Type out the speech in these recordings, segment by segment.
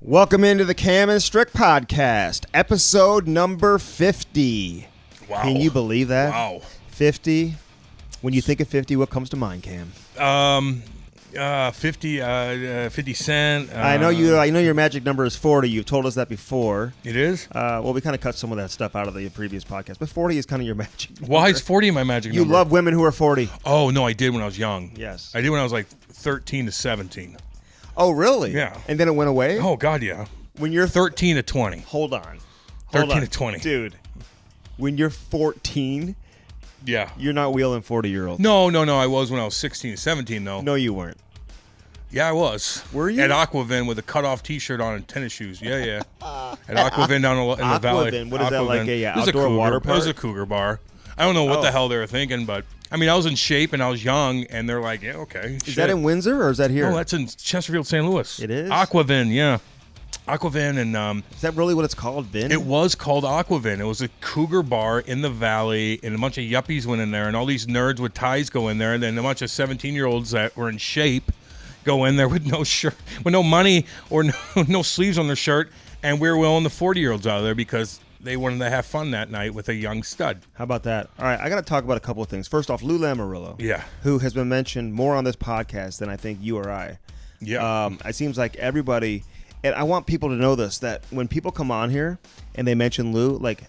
Welcome into the Cam and Strick Podcast, episode number 50. Wow. Can you believe that? Wow. 50. When you think of 50, what comes to mind, Cam? 50 Cent. I know your magic number is 40. You've told us that before. It is? Well, we kind of cut some of that stuff out of the previous podcast, but 40 is kind of your magic number. Why is 40 my magic number? You love women who are 40. Oh, no, I did when I was young. Yes. I did when I was like 13 to 17. Oh, really? Yeah. And then it went away? Oh, God, yeah. When you're 13 to 20. Hold on. 13 to 20. Dude, when you're 14, Yeah. you're not wheeling 40-year-olds. No. I was when I was 16 to 17, though. No, you weren't. Yeah, I was. Were you? At Aquavin with a cutoff T-shirt on and tennis shoes. Yeah. At Aquavin down in the valley. Aquavin? What is that, like a It was outdoor cougar, water It was a park? cougar bar. I don't know what the hell they were thinking, but I mean, I was in shape and I was young, and they're like, yeah, okay. Is that in Windsor or is that here? No, that's in Chesterfield, St. Louis. It is? Aquavin, yeah. Aquavin, and Is that really what it's called, Vin? it was called Aquavin. It was a cougar bar in the valley, and a bunch of yuppies went in there, and all these nerds with ties go in there, and then a bunch of 17-year-olds that were in shape go in there with no shirt, with no money or no sleeves on their shirt, and we were wheeling the 40-year-olds out of there because they wanted to have fun that night with a young stud. How about that? All right, I got to talk about a couple of things. First off, Lou Lamoriello, Yeah. who has been mentioned more on this podcast than I think you or I. Yeah. It seems like everybody, and I want people to know this, that when people come on here and they mention Lou, like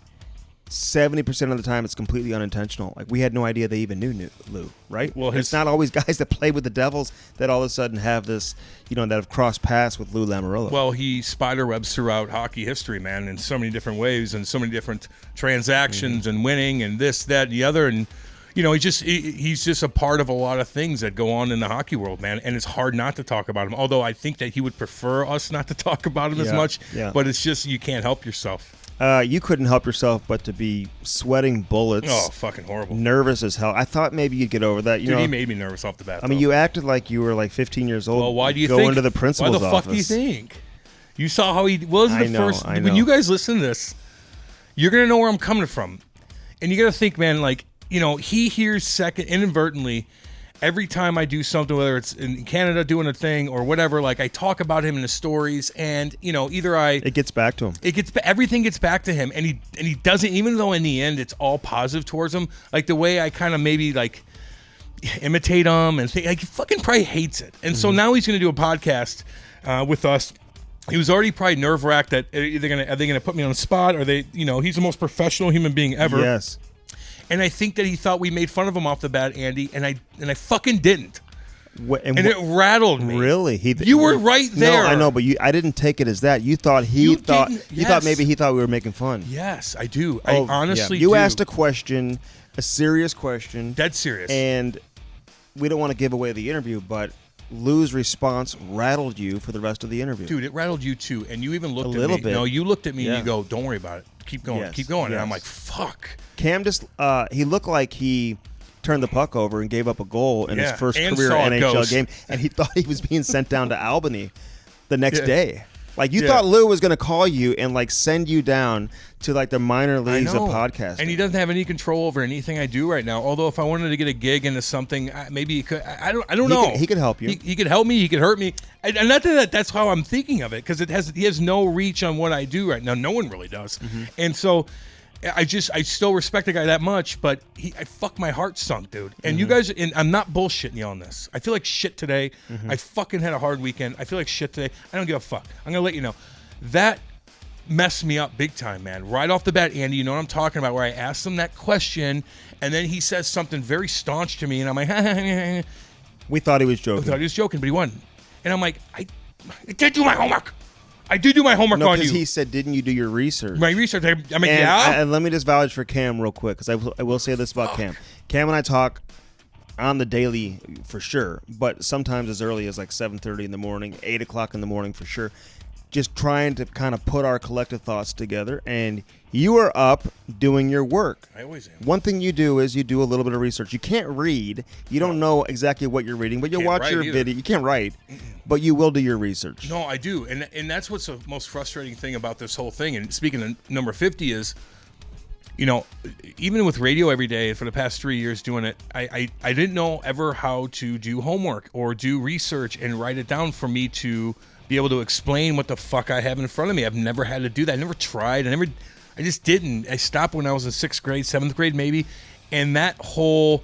70% of the time it's completely unintentional. Like we had no idea they even knew Lou, right? Well, it's not always guys that play with the Devils that all of a sudden have this, that have crossed paths with Lou Lamoriello. Well, he spiderwebs throughout hockey history, man, in so many different ways and so many different transactions and winning and this, that, and the other. And, he's just a part of a lot of things that go on in the hockey world, man. And it's hard not to talk about him, although I think that he would prefer us not to talk about him as much. Yeah. But it's just you can't help yourself. You couldn't help yourself but to be sweating bullets. Oh, fucking horrible. Nervous as hell. I thought maybe you'd get over that. Dude, he made me nervous off the bat. I mean, you acted like you were like 15 years old. Well, why do you go think? into the principal's office? Why the fuck do you think? You saw how he was I the know, first. I know. When you guys listen to this, you're gonna know where I'm coming from, and you got to think, man. Like he hears second inadvertently every time I do something, whether it's in Canada doing a thing or whatever. Like I talk about him in the stories, and either it gets back to him. Everything gets back to him, and he doesn't. Even though in the end it's all positive towards him, like the way I kind of maybe like imitate him and think like he fucking probably hates it. And so now he's going to do a podcast with us. He was already probably nerve-wracked that are they gonna put me on the spot? Or he's the most professional human being ever. Yes. And I think that he thought we made fun of him off the bat, Andy, and I fucking didn't. It rattled me. Really? You were right there. No, I know, but I didn't take it as that. You thought you thought maybe he thought we were making fun. Yes, I do. I honestly You do. asked a question, a serious question. Dead serious. And we don't want to give away the interview, but Lou's response rattled you for the rest of the interview. Dude, it rattled you too. And you even looked at me. A little bit. No, you looked at me Yeah. and you go, don't worry about it. Keep going. Yes. Keep going. Yes. And I'm like, fuck. Cam just he looked like he turned the puck over and gave up a goal in his first and career saw it NHL goes. game, and he thought he was being sent down to Albany the next Yeah. day. Like you Yeah. thought Lou was going to call you and like send you down to like the minor leagues of podcasting. And he doesn't have any control over anything I do right now. Although if I wanted to get a gig into something, maybe he could. I don't know. He could help you. He could help me. He could hurt me. And not that that's how I'm thinking of it, because he has no reach on what I do right now. No one really does. And so I still respect the guy that much, but I fuck my heart sunk, dude. And you guys, and I'm not bullshitting you on this. I feel like shit today. I fucking had a hard weekend. I feel like shit today. I don't give a fuck. I'm gonna let you know. That messed me up big time, man. Right off the bat, Andy, you know what I'm talking about, where I asked him that question, and then he says something very staunch to me, and I'm like, We thought he was joking. I thought he was joking, but he wasn't. And I'm like, I did do my homework. I did do my homework No, on you. because he said, "Didn't you do your research?" My research. I mean, And, yeah. and let me just vouch for Cam real quick, because I will say this about Cam. Cam and I talk on the daily for sure, but sometimes as early as like 7:30 in the morning, 8 o'clock in the morning for sure. Just trying to kind of put our collective thoughts together, and you are up doing your work. I always am. One thing you do is you do a little bit of research. You can't read. You don't know exactly what you're reading, but you'll Can't watch write your either. video. You can't write, but you will do your research. No, I do, and that's what's the most frustrating thing about this whole thing. And speaking of number 50 is, even with radio every day for the past 3 years doing it, I didn't know ever how to do homework or do research and write it down for me to be able to explain what the fuck I have in front of me. I've never had to do that. I never tried. I just didn't. I stopped when I was in 6th grade, 7th grade maybe, and that whole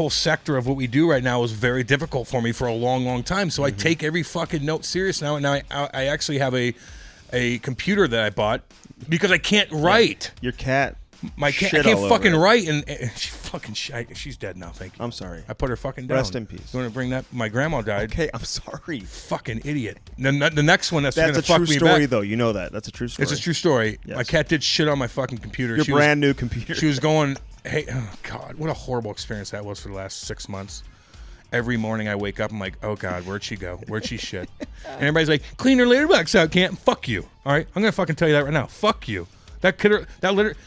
sector of what we do right now is very difficult for me for a long, long time. So I take every fucking note serious now. And now I actually have a computer that I bought because I can't write. Your cat. My cat, I can't fucking write, and she's dead now. Thank you. I'm sorry. I put her fucking down. Rest in peace. You want to bring that? My grandma died. Okay, I'm sorry. Fucking idiot. The next one that's gonna a fuck true me story, back. though. You know that. That's a true story. It's a true story. Yes. My cat did shit on my fucking computer. Your brand new computer. She was going, hey, oh God, what a horrible experience that was for the last 6 months. Every morning I wake up, I'm like, oh God, where'd she go? Where'd she shit? And everybody's like, clean her litter box out, Cam. Fuck you. All right, I'm gonna fucking tell you that right now. Fuck you. That litter.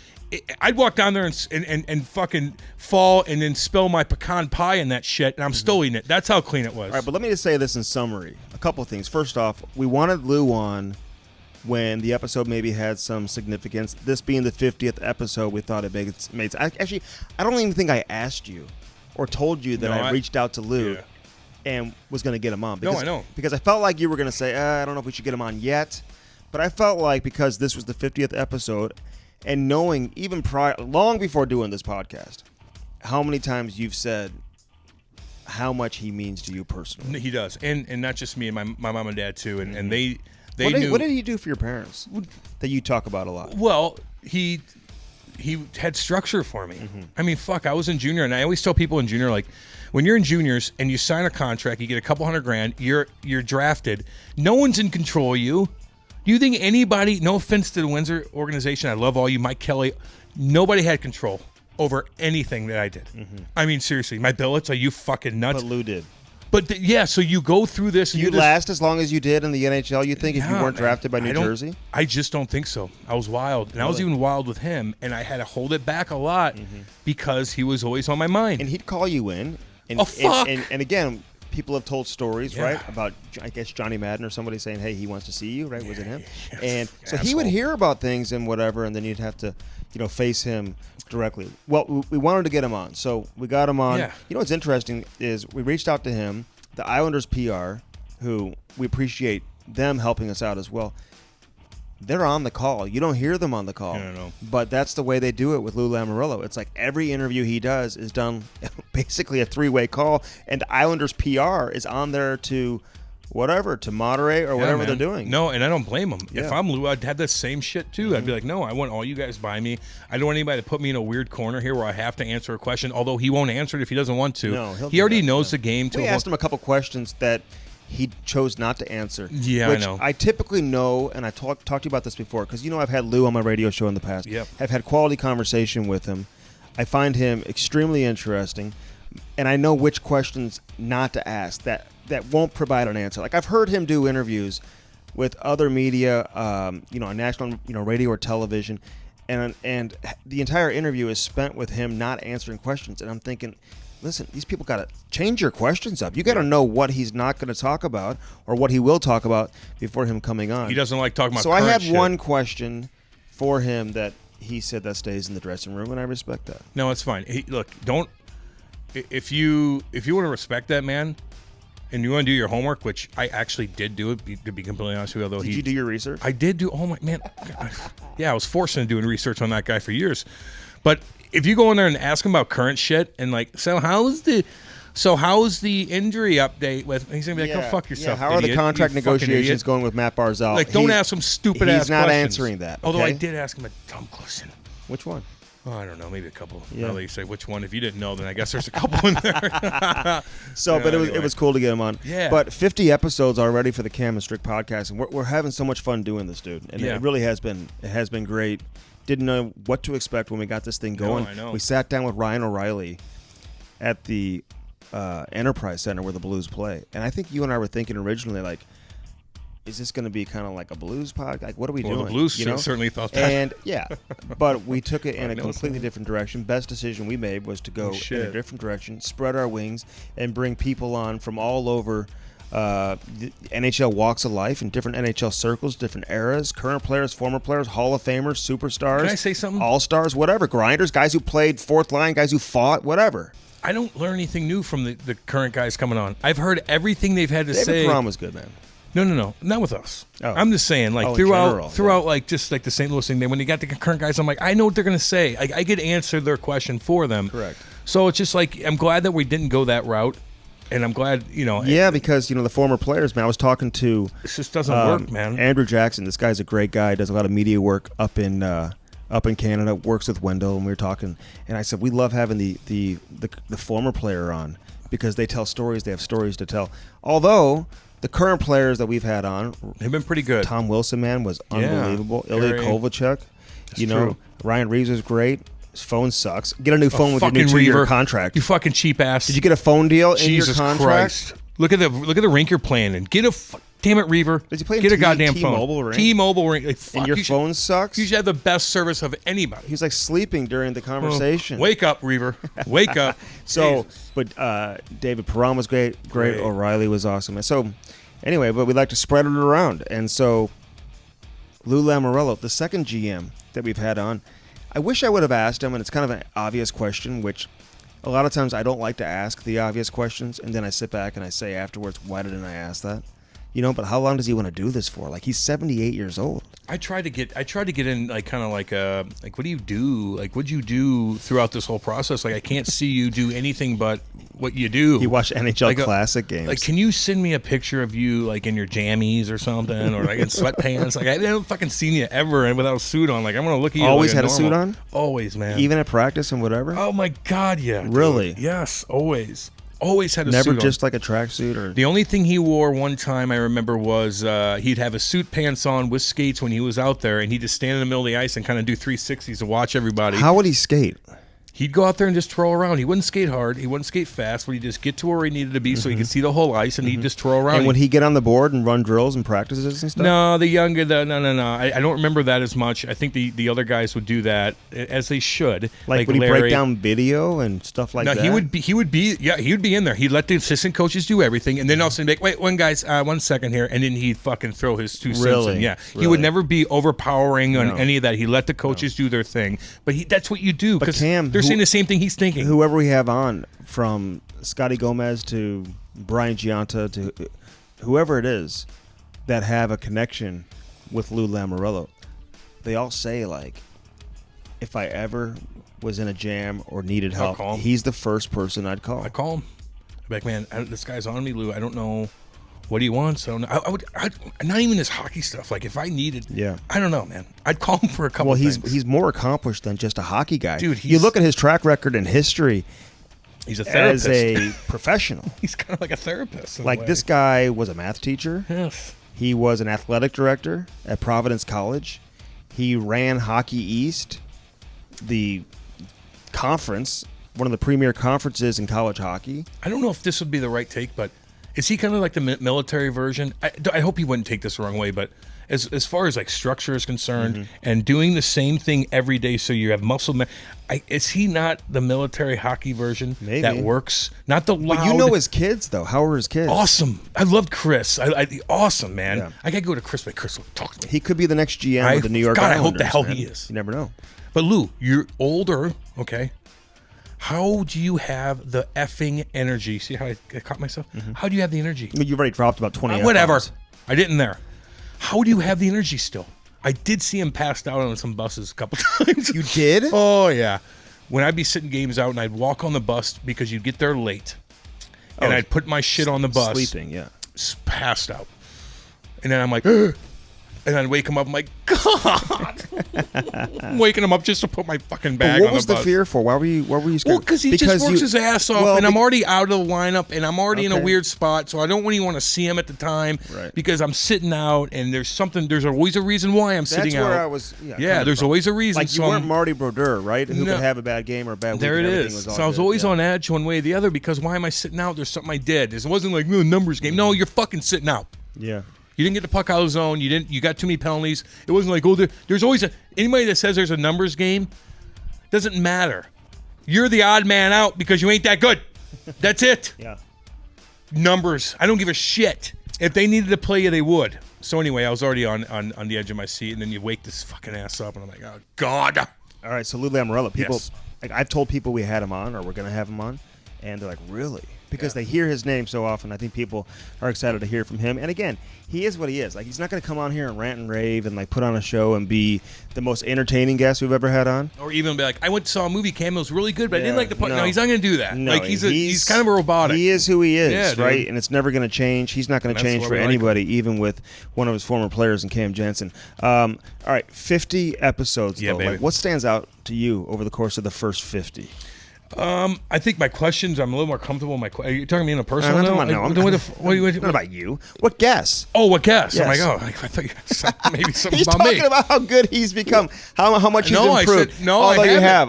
I'd walk down there and fucking fall and then spill my pecan pie in that shit, and I'm still eating it. That's how clean it was. All right, but let me just say this in summary. A couple of things. First off, we wanted Lou on when the episode maybe had some significance. This being the 50th episode, we thought it made actually, I don't even think I asked you or told you that I reached out to Lou and was going to get him on. Because, I know. Because I felt like you were going to say, I don't know if we should get him on yet. But I felt like because this was the 50th episode, and knowing even long before doing this podcast, how many times you've said how much he means to you personally. He does, and not just me and my mom and dad too, and they knew. What did he do for your parents that you talk about a lot? Well, he had structure for me. I mean, fuck, I was in junior, and I always tell people in junior, like, when you're in juniors and you sign a contract, you get a couple $100,000, you're drafted. No one's in control of you. Do you think anybody, no offense to the Windsor organization, I love all you, Mike Kelly, nobody had control over anything that I did. I mean, seriously, my billets, are you fucking nuts? But Lou did. But so you go through this. And you last as long as you did in the NHL, you think, if you weren't drafted by New Jersey? I just don't think so. I was wild. And I was even wild with him, and I had to hold it back a lot because he was always on my mind. And he'd call you in. And, fuck! And again, people have told stories, right, about, I guess, Johnny Madden or somebody saying, hey, he wants to see you, right? Was it him? And so he would hear about things and whatever, and then you'd have to, face him directly. Well, we wanted to get him on, so we got him on. Yeah. You know what's interesting is we reached out to him, the Islanders PR, who we appreciate them helping us out as well. They're on the call. You don't hear them on the call. No. But that's the way they do it with Lou Lamoriello. It's like every interview he does is done basically a three-way call, and Islanders PR is on there to moderate or whatever they're doing. No, and I don't blame them. Yeah. If I'm Lou, I'd have the same shit too. I'd be like, no, I want all you guys by me. I don't want anybody to put me in a weird corner here where I have to answer a question, although he won't answer it if he doesn't want to. No, he already knows the game. We asked him a couple questions that he chose not to answer. Yeah, which I know. I typically know, and I talked to you about this before, because I've had Lou on my radio show in the past. Yep. I've had quality conversation with him. I find him extremely interesting, and I know which questions not to ask that won't provide an answer. Like, I've heard him do interviews with other media, on national, radio or television, and the entire interview is spent with him not answering questions, and I'm thinking, listen, these people got to change your questions up. You got to know what he's not going to talk about or what he will talk about before him coming on. He doesn't like talking about So I had shit. one question for him that he said that stays in the dressing room, and I respect that. No, it's fine. Look, don't. If you want to respect that man, and you want to do your homework, which I actually did do it, to be completely honest with you. Although Did you do your research? I did do. Oh my man, yeah, I was forced into doing research on that guy for years. But if you go in there and ask him about current shit and like, so how's the injury update with? He's gonna be like, go fuck yourself. Yeah, how are the contract negotiations going with Matt Barzal? Like, don't ask him stupid ass questions. He's not answering that. Although okay? I did ask him a dumb question. Which one? Oh, I don't know, maybe a couple. Yeah. I'll let you say which one. If you didn't know, then I guess there's a couple in there. So, but anyway. it was cool to get him on. Yeah. But 50 episodes already for the Cam and Strick podcast, and we're having so much fun doing this, dude. And it really has been. It has been great. Didn't know what to expect when we got this thing going. No, I know. We sat down with Ryan O'Reilly at the Enterprise Center where the Blues play, and I think you and I were thinking originally, like, is this going to be kind of like a blues podcast? Like, what are we doing? The Blues certainly thought that. And yeah, but we took it in a completely different direction. Best decision we made was to go in a different direction, spread our wings, and bring people on from all over the NHL walks of life in different NHL circles, different eras, current players, former players, Hall of Famers, superstars. Can I say something? All-stars, whatever. Grinders, guys who played fourth line, guys who fought, whatever. I don't learn anything new from the current guys coming on. I've heard everything they've had to say. David Perron was good, man. No, not with us. Oh. I'm just saying, like, in general, throughout, like, just like the St. Louis thing. Then when you got the current guys, I'm like, I know what they're gonna say. I could answer their question for them. Correct. So it's just like I'm glad that we didn't go that route, and I'm glad Yeah, because the former players, man. I was talking to. This just doesn't work, man. Andrew Jackson. This guy's a great guy. Does a lot of media work up in Canada. Works with Wendell, and we were talking. And I said we love having the former player on because they tell stories. They have stories to tell. Although the current players that we've had on, they've been pretty good. Tom Wilson, man, was unbelievable. Yeah, Ilya Kovalchuk, true. Ryan Reeves was great. His phone sucks. Get a new phone with your new Fucking 2-year Reaver. contract. You fucking cheap ass. Did you get a phone deal in your Jesus contract? Christ! Look at the rink you're playing in. Get a damn it, Reaver. Did you play in Get a goddamn T-Mobile phone. rink? T-Mobile rink. Like, fuck, And your you phone sucks? You should have the best service of anybody. He was like sleeping during the conversation. Wake up, Reaver. Wake up. So, Jesus. but David Perron was great. O'Reilly was awesome. And so, anyway, but we like to spread it around. And so, Lou Lamoriello, the second GM that we've had on, I wish I would have asked him, and it's kind of an obvious question, which a lot of times I don't like to ask the obvious questions, and then I sit back and I say afterwards, why didn't I ask that? But how long does he want to do this for? Like, he's 78 years old. I tried to get in like kind of like what do you do? Like, what'd you do throughout this whole process? Like, I can't see you do anything but what you do. He watched NHL Classic games. Like, can you send me a picture of you like in your jammies or something, or like in sweatpants? Like, I haven't fucking seen you ever and without a suit on. Like, I'm gonna look at you. Always like had a suit on? Always, man. Even at practice and whatever? Oh my God, yeah. Really? Dude. Yes, always. Always had a Never suit just on. like a tracksuit or The only thing he wore one time I remember was he'd have his suit pants on with skates when he was out there, and he'd just stand in the middle of the ice and kind of do 360s to watch everybody. How would he skate? He'd go out there and just twirl around. He wouldn't skate hard. He wouldn't skate fast, but he'd just get to where he needed to be so he could see the whole ice, and he'd just twirl around. And would he get on the board and run drills and practices and stuff? No, no. I don't remember that as much. I think the other guys would do that, as they should. Like would he Larry. break down video and stuff like that? No, he would be in there. He'd let the assistant coaches do everything, and then all of a sudden, wait, one second here, and then he'd fucking throw his 2 cents in. Yeah, Really? He would never be overpowering on any of that. He let the coaches do their thing, but that's what you do because they're saying the same thing he's thinking. Whoever we have on, from Scotty Gomez to Brian Giunta to whoever it is that have a connection with Lou Lamoriello, they all say, like, if I ever was in a jam or needed help, he's the first person I'd call. I'd call him. I'd be like, man, this guy's on me, Lou. I don't know what he wants. I don't know. I'd not even his hockey stuff. Like, if I needed, I don't know, man. I'd call him for a couple. Well, he's more accomplished than just a hockey guy, dude. You look at his track record and history. He's a therapist. As a professional. He's kind of like a therapist. Like, this guy was a math teacher. Yes. He was an athletic director at Providence College. He ran Hockey East, the conference, one of the premier conferences in college hockey. I don't know if this would be the right take, but is he kind of like the military version? I hope he wouldn't take this the wrong way, but as far as like structure is concerned and doing the same thing every day so you have muscle is he not the military hockey version? Maybe. That works? Not the loud. But you know his kids, though. How are his kids? Awesome. I loved Chris. Awesome, man. Yeah. I got to go to Chris. But Chris will talk to me. He could be the next GM of the New York Islanders. I hope the hell man. he is. You never know. But Lou, you're older, okay? How do you have the effing energy? See how I caught myself? How do you have the energy? You've already dropped about 20 whatever. F-bombs. I didn't there. How do you have the energy still? I did see him passed out on some buses a couple times. You did? Oh, yeah. When I'd be sitting games out and I'd walk on the bus because you'd get there late. And I'd put my shit on the bus. Sleeping, yeah. Passed out. And then I'm like, and I'd wake him up. I'm like, God. I'm waking him up just to put my fucking bag on the bus. What was the fear for? Why were you scared? Well, because he just works his ass off, and I'm already out of the lineup, and I'm already in a weird spot, so I don't really want to see him at the time because I'm sitting out, and there's always a reason why I'm sitting out. That's where I was. Yeah, there's always a reason. Like, you weren't Marty Brodeur, right? Who could have a bad game or a bad week. There it is. So I was always on edge one way or the other because why am I sitting out? There's something I did. It wasn't like a numbers game. No, you're fucking sitting out. Yeah. You didn't get the puck out of the zone. You got too many penalties. It wasn't like, there's always anybody that says there's a numbers game, doesn't matter. You're the odd man out because you ain't that good. That's it. Yeah. Numbers. I don't give a shit. If they needed to play you, they would. So anyway, I was already on the edge of my seat, and then you wake this fucking ass up, and I'm like, oh, God. All right, so Lou Lamoriello, people, like, I've told people we had him on or we're going to have him on, And they're like, really? Because they hear his name so often. I think people are excited to hear from him. And again, he is what he is. Like, he's not going to come on here and rant and rave and like put on a show and be the most entertaining guest we've ever had on. Or even be like, I went to saw a movie, Cam, it was really good, but I didn't like the part. No, he's not going to do that. No, like he's kind of a robotic. He is who he is, Yeah, right? dude. And it's never going to change. He's not going to change for anybody, even with one of his former players in Cam Janssen. All right, 50 episodes. Yeah, though. baby. Like, what stands out to you over the course of the first 50? I think my questions, I'm a little more comfortable. Are you talking to me in a personal No, note? not about you. What guess? Oh, what guess? Yes. I'm like, oh, I thought you had maybe something He's about talking me. about how good he's become, how much he's No, improved. I said, no, although I you have,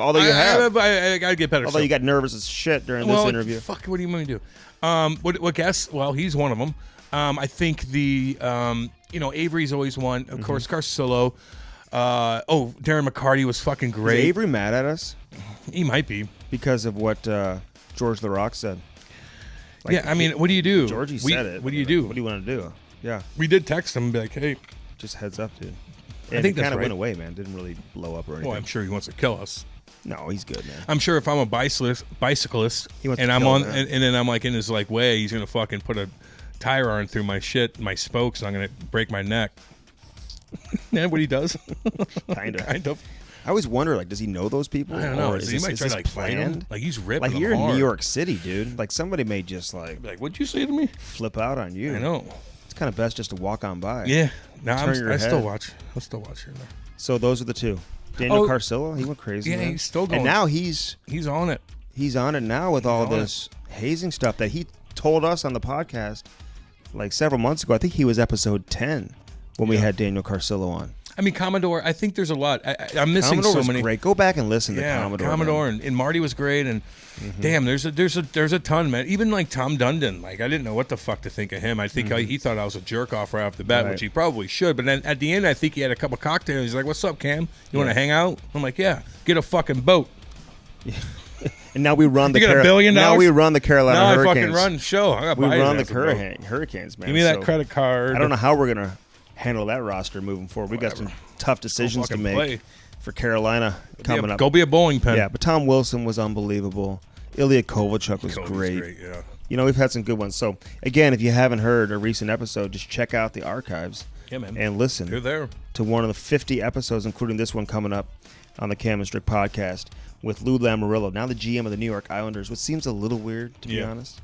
I got to get better. although you got nervous as shit during well, this interview. Fuck, what do you want me to do? What guess? Well, he's one of them. I think Avery's always one. Of course, Carcillo. Darren McCarty was fucking great. Is Avery mad at us? He might be. Because of what George The Rock said. Like, yeah, I mean, what do you do? Georgie said it. What do you do? What do you want to do? Yeah. We did text him and be like, hey. Just heads up, dude. I think he kind that's of right. went away, man. Didn't really blow up or anything. Well, I'm sure he wants to kill us. No, he's good, man. I'm sure if I'm a bicyclist He wants and to I'm kill, on, man. and then I'm like in his like way, he's gonna fucking put a tire iron through my shit, my spokes, and I'm gonna break my neck. And what he does, Kind of. I always wonder, like, does he know those people? I don't know. Or He might try to like fight him. Like he's ripping. Like, them you're in hard. New York City, dude. Like, somebody may just like what'd you say to me? flip out on you. I know. It's kind of best just to walk on by. Yeah. No, Turn your I still head. watch. I'll still watch here. So those are the two. Daniel Carcillo, he went crazy. Yeah, man. he's still going. And now he's on it. He's on it now with all on this hazing stuff that he told us on the podcast like several months ago. I think he was episode 10 when we had Daniel Carcillo on. I mean, Commodore, I think there's a lot. I'm missing Commodore so was many. great. Go back and listen to Commodore. Commodore and Marty was great, and damn, there's a ton, man. Even like Tom Dundon, like I didn't know what the fuck to think of him. I think he thought I was a jerk off right off the bat, which he probably should. But then at the end, I think he had a couple cocktails. He's like, "What's up, Cam? You want to hang out?" I'm like, "Yeah, get a fucking boat." And now we run the You got $1 billion? Now we run the Carolina Now Hurricanes. I fucking run show. I got We run the Hurricanes, man. Give me that So credit card. I don't know how we're gonna handle that roster moving forward. We got some tough decisions to fucking make play. for Carolina coming up. Go be a bowling pin. Yeah, but Tom Wilson was unbelievable. Ilya Kovalchuk was great. Yeah. You know, we've had some good ones. So, again, if you haven't heard a recent episode, just check out the archives man. and listen You're there. to one of the 50 episodes, including this one coming up on the Cam and Strick podcast with Lou Lamoriello, now the GM of the New York Islanders, which seems a little weird, to be honest.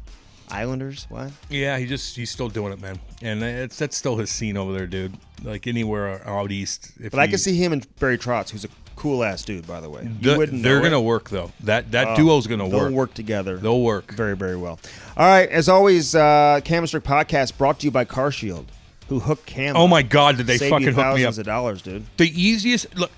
Islanders? What? Yeah, he's still doing it, man. And that's still his scene over there, dude. Like anywhere out east. But I can see him and Barry Trotz, who's a cool-ass dude, by the way. They're going to work, though. That duo's going to work. They'll work together. They'll work. Very, very well. All right, as always, Cam and Strick podcast brought to you by Car Shield, who hooked Cam Oh, up. my God, did they Saved fucking you hook me up. thousands of dollars, dude. The easiest... Look,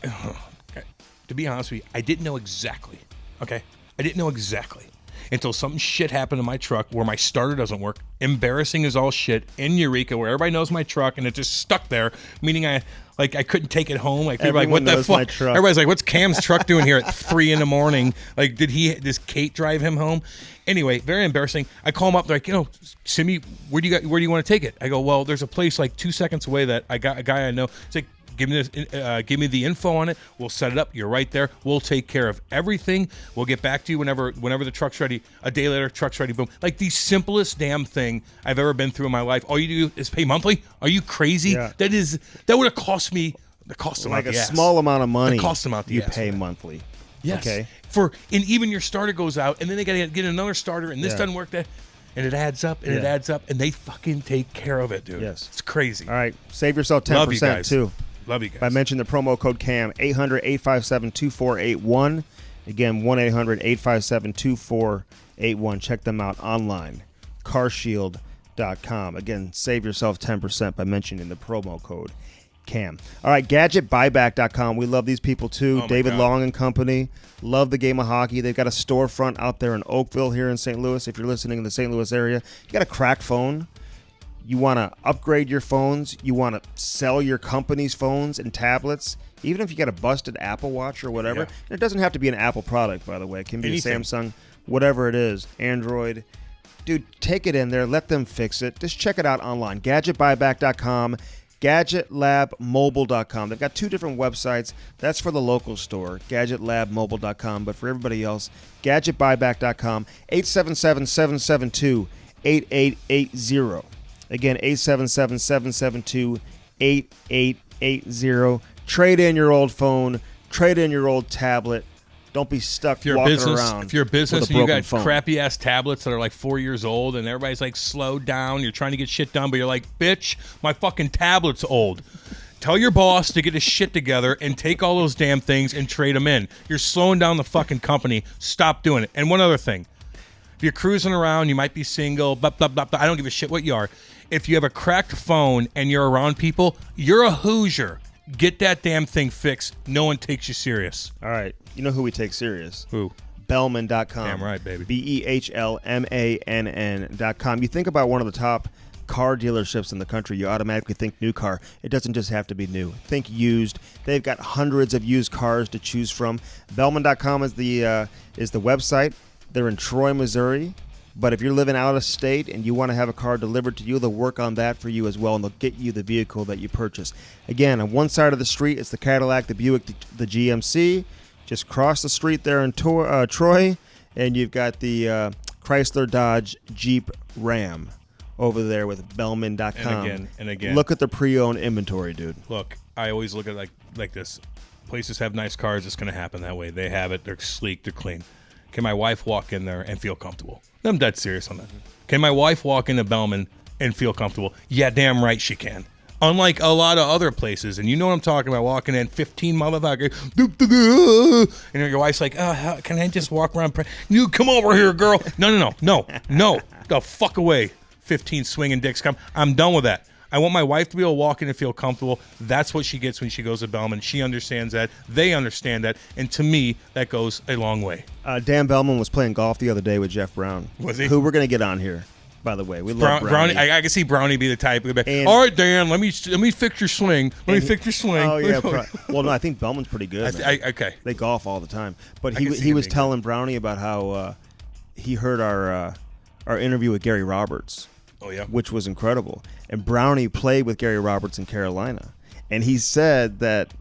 to be honest with you, I didn't know exactly. Okay? I didn't know exactly until something shit happened in my truck where my starter doesn't work. Embarrassing as all shit in Eureka, where everybody knows my truck, and it just stuck there, meaning I couldn't take it home. Like, people are like, what the fuck? Everybody's like, what's Cam's truck doing here at 3 a.m? Like, does Kate drive him home? Anyway, very embarrassing. I call him up, they're like, Simi, where do you want to take it? I go, well, there's a place like 2 seconds away that I got a guy I know. It's like, give me the info on it. We'll set it up. You're right there. We'll take care of everything. We'll get back to you whenever the truck's ready. A day later, truck's ready. Boom. Like the simplest damn thing I've ever been through in my life. All you do is pay monthly. Are you crazy? Yeah. That would have cost me the cost of like my a gas. small amount of money. The cost amount you pay monthly. Yes. Okay. And even your starter goes out, and then they got to get another starter, and this doesn't work. And it adds up, and it adds up, and they fucking take care of it, dude. Yes. It's crazy. All right. Save yourself 10% Love you guys. too. Love you guys. By mentioning the promo code CAM, 800-857-2481. Again, 1-800-857-2481. Check them out online, carshield.com. Again, save yourself 10% by mentioning the promo code CAM. All right, gadgetbuyback.com. We love these people too. Oh David Long and company. Love the game of hockey. They've got a storefront out there in Oakville here in St. Louis. If you're listening in the St. Louis area, you got a cracked phone. You want to upgrade your phones. You want to sell your company's phones and tablets. Even if you got a busted Apple Watch or whatever. Yeah. And it doesn't have to be an Apple product, by the way. It can be Anything. a Samsung, whatever it is, Android. Dude, take it in there. Let them fix it. Just check it out online. Gadgetbuyback.com. GadgetLabMobile.com. They've got two different websites. That's for the local store, GadgetLabMobile.com. But for everybody else, GadgetBuyback.com, 877-772-8880. Again, 877-772-8880. Trade in your old phone. Trade in your old tablet. Don't be stuck walking around. If you're a business and you got phone. crappy ass tablets that are like 4 years old and everybody's like slow down, you're trying to get shit done, but you're like, bitch, my fucking tablet's old. Tell your boss to get his shit together and take all those damn things and trade them in. You're slowing down the fucking company. Stop doing it. And one other thing. If you're cruising around, you might be single, blah, blah, blah, blah. I don't give a shit what you are. If you have a cracked phone and you're around people, you're a Hoosier. Get that damn thing fixed. No one takes you serious. All right. You know who we take serious? Who? Bellman.com. Damn right, baby. BEHLMANN.com. You think about one of the top car dealerships in the country, you automatically think new car. It doesn't just have to be new. Think used. They've got hundreds of used cars to choose from. Bellman.com is the website. They're in Troy, Missouri. But if you're living out of state and you want to have a car delivered to you, they'll work on that for you as well, and they'll get you the vehicle that you purchase. Again, on one side of the street, it's the Cadillac, the Buick, the GMC. Just cross the street there in Troy, and you've got the Chrysler, Dodge, Jeep, Ram over there with Bellman.com. And again. Look at the pre-owned inventory, dude. Look, I always look at it like this. Places have nice cars. It's going to happen that way. They have it. They're sleek. They're clean. Can my wife walk in there and feel comfortable? I'm dead serious on that. Can my wife walk into Bellman and feel comfortable? Yeah, damn right she can. Unlike a lot of other places, and you know what I'm talking about, walking in 15 motherfuckers, and your wife's like, oh, can I just walk around? You come over here, girl. No. The fuck away. 15 swinging dicks come. I'm done with that. I want my wife to be able to walk in and feel comfortable. That's what she gets when she goes to Bellman. She understands that. They understand that. And to me, that goes a long way. Dan Bellman was playing golf the other day with Jeff Brown. Was he? Who we're going to get on here, by the way. We love Brownie. I can see Brownie be the type. All right, Dan, let me fix your swing. Let me fix your swing. Oh, yeah. Well, no, I think Bellman's pretty good. Okay. They golf all the time. But he was telling Brownie about how he heard our interview with Gary Roberts. Oh, yeah. Which was incredible. And Brownie played with Gary Roberts in Carolina. And he said that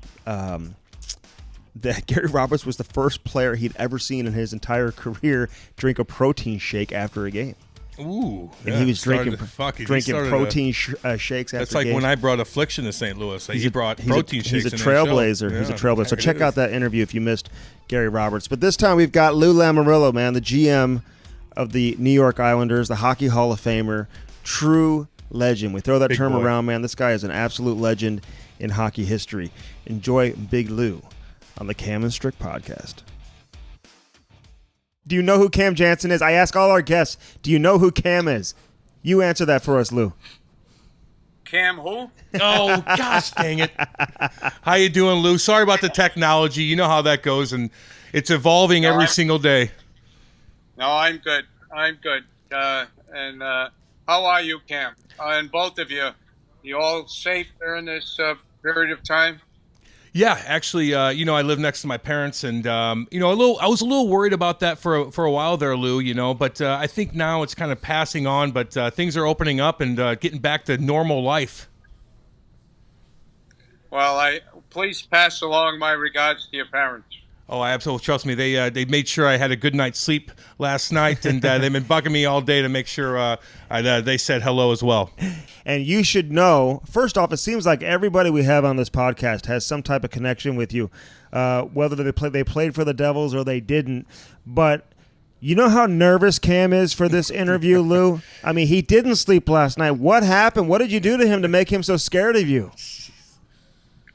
Gary Roberts was the first player he'd ever seen in his entire career drink a protein shake after a game. Ooh. And he was drinking protein shakes after a game. That's like when I brought Affliction to St. Louis. He brought protein shakes. He's a trailblazer. Yeah, he's a trailblazer. So check out that interview if you missed Gary Roberts. But this time we've got Lou Lamoriello, man, the GM of the New York Islanders, the Hockey Hall of Famer, true legend. We throw that Big term boy around, man. This guy is an absolute legend in hockey history. Enjoy Big Lou on the Cam and Strick Podcast. Do you know who Cam Janssen is? I ask all our guests, do you know who Cam is? You answer that for us, Lou. Cam who? Oh, gosh dang it. How you doing, Lou? Sorry about the technology. You know how that goes, and it's evolving every single day. No, I'm good. And how are you, Cam? And both of you all safe during this period of time? Yeah, actually, I live next to my parents, and I was a little worried about that for a while there, Lou. But I think now it's kind of passing on. But things are opening up and getting back to normal life. Well, please pass along my regards to your parents. Oh, I absolutely trust me. They made sure I had a good night's sleep last night, and they've been bugging me all day to make sure they said hello as well. And you should know, first off, it seems like everybody we have on this podcast has some type of connection with you, whether they played for the Devils or they didn't. But you know how nervous Cam is for this interview, Lou? I mean, he didn't sleep last night. What happened? What did you do to him to make him so scared of you?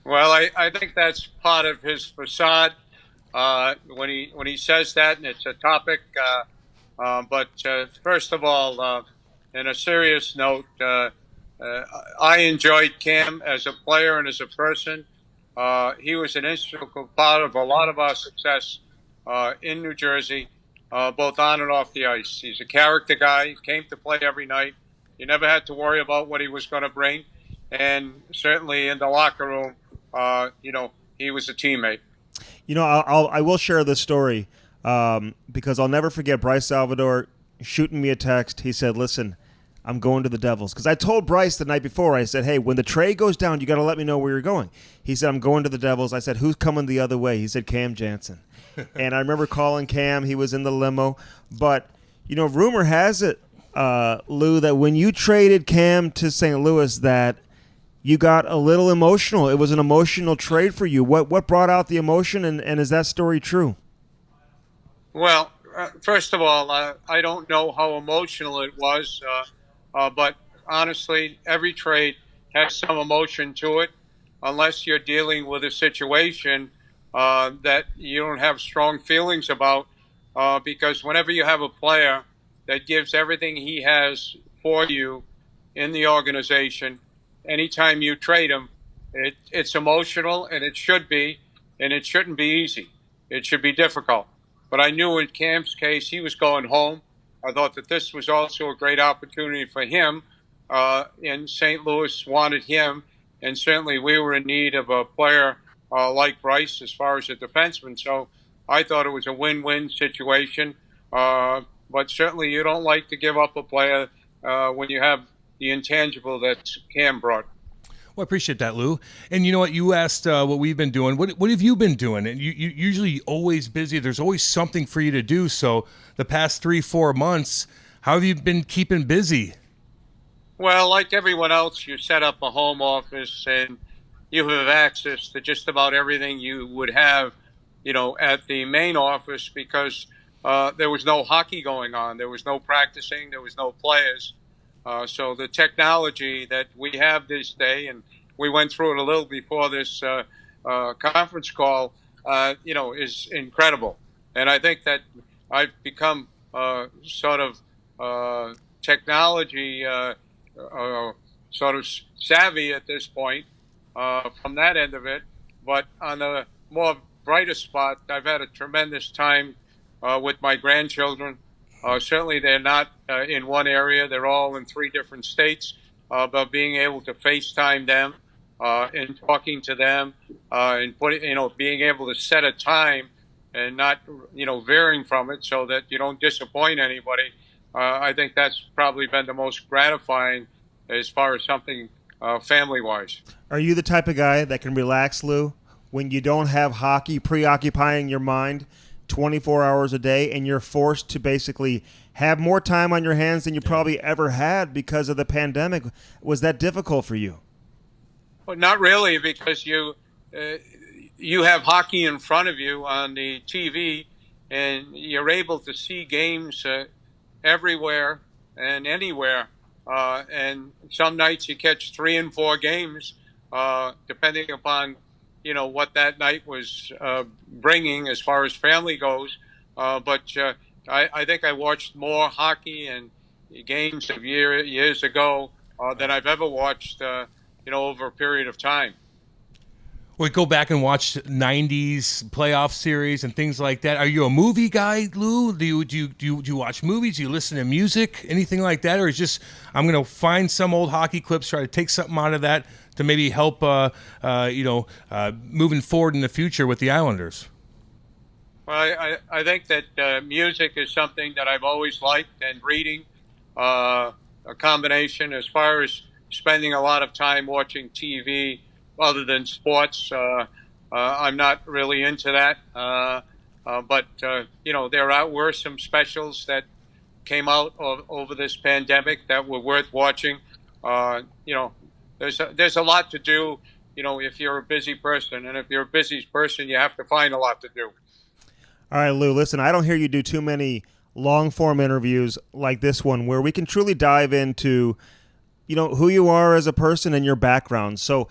Well, I think that's part of his facade. When he says that, and it's a topic. But first of all, in a serious note, I enjoyed Cam as a player and as a person. He was an integral part of a lot of our success in New Jersey, both on and off the ice. He's a character guy. He came to play every night. You never had to worry about what he was going to bring. And certainly in the locker room, he was a teammate. I will share this story because I'll never forget Bryce Salvador shooting me a text. He said, listen, I'm going to the Devils. Because I told Bryce the night before, I said, hey, when the trade goes down, you got to let me know where you're going. He said, I'm going to the Devils. I said, who's coming the other way? He said, Cam Janssen. And I remember calling Cam. He was in the limo. But, rumor has it, Lou, that when you traded Cam to St. Louis, that you got a little emotional. It was an emotional trade for you. What brought out the emotion, and is that story true? Well, first of all, I don't know how emotional it was, but honestly, every trade has some emotion to it, unless you're dealing with a situation that you don't have strong feelings about, because whenever you have a player that gives everything he has for you in the organization, anytime you trade him, it's emotional, and it should be, and it shouldn't be easy. It should be difficult. But I knew in Cam's case, he was going home. I thought that this was also a great opportunity for him. And St. Louis wanted him. And certainly we were in need of a player like Bryce as far as a defenseman. So I thought it was a win-win situation. But certainly you don't like to give up a player when you have the intangible that Cam brought. Well, I appreciate that, Lou. And you know what? You asked what we've been doing. What have you been doing? And you usually always busy. There's always something for you to do. So the past 3-4 months, how have you been keeping busy? Well, like everyone else, you set up a home office and you have access to just about everything you would have, at the main office, because there was no hockey going on. There was no practicing. There was no players. So the technology that we have this day, and we went through it a little before this conference call, is incredible. And I think that I've become sort of technology sort of savvy at this point from that end of it. But on the more brighter spot, I've had a tremendous time with my grandchildren. Certainly they're not in one area. They're all in 3 different states. But being able to FaceTime them and talking to them and being able to set a time and not, veering from it so that you don't disappoint anybody. I think that's probably been the most gratifying as far as something family-wise. Are you the type of guy that can relax, Lou, when you don't have hockey preoccupying your mind 24 hours a day, and you're forced to basically have more time on your hands than you probably ever had because of the pandemic? Was that difficult for you? Well, not really, because you have hockey in front of you on the TV, and you're able to see games everywhere and anywhere. And some nights you catch 3 and 4 games, depending upon what that night was bringing as far as family goes. But I think I watched more hockey and games of years ago than I've ever watched, over a period of time. We go back and watch 90s playoff series and things like that. Are you a movie guy, Lou? Do you watch movies? Do you listen to music? Anything like that? Or is just, I'm going to find some old hockey clips, try to take something out of that to maybe help, moving forward in the future with the Islanders? Well, I think that music is something that I've always liked, and reading, a combination. As far as spending a lot of time watching TV other than sports, I'm not really into that. But there were some specials that came out over this pandemic that were worth watching. There's a lot to do, if you're a busy person. And if you're a busy person, you have to find a lot to do. All right, Lou, listen, I don't hear you do too many long-form interviews like this one where we can truly dive into, who you are as a person and your background. So,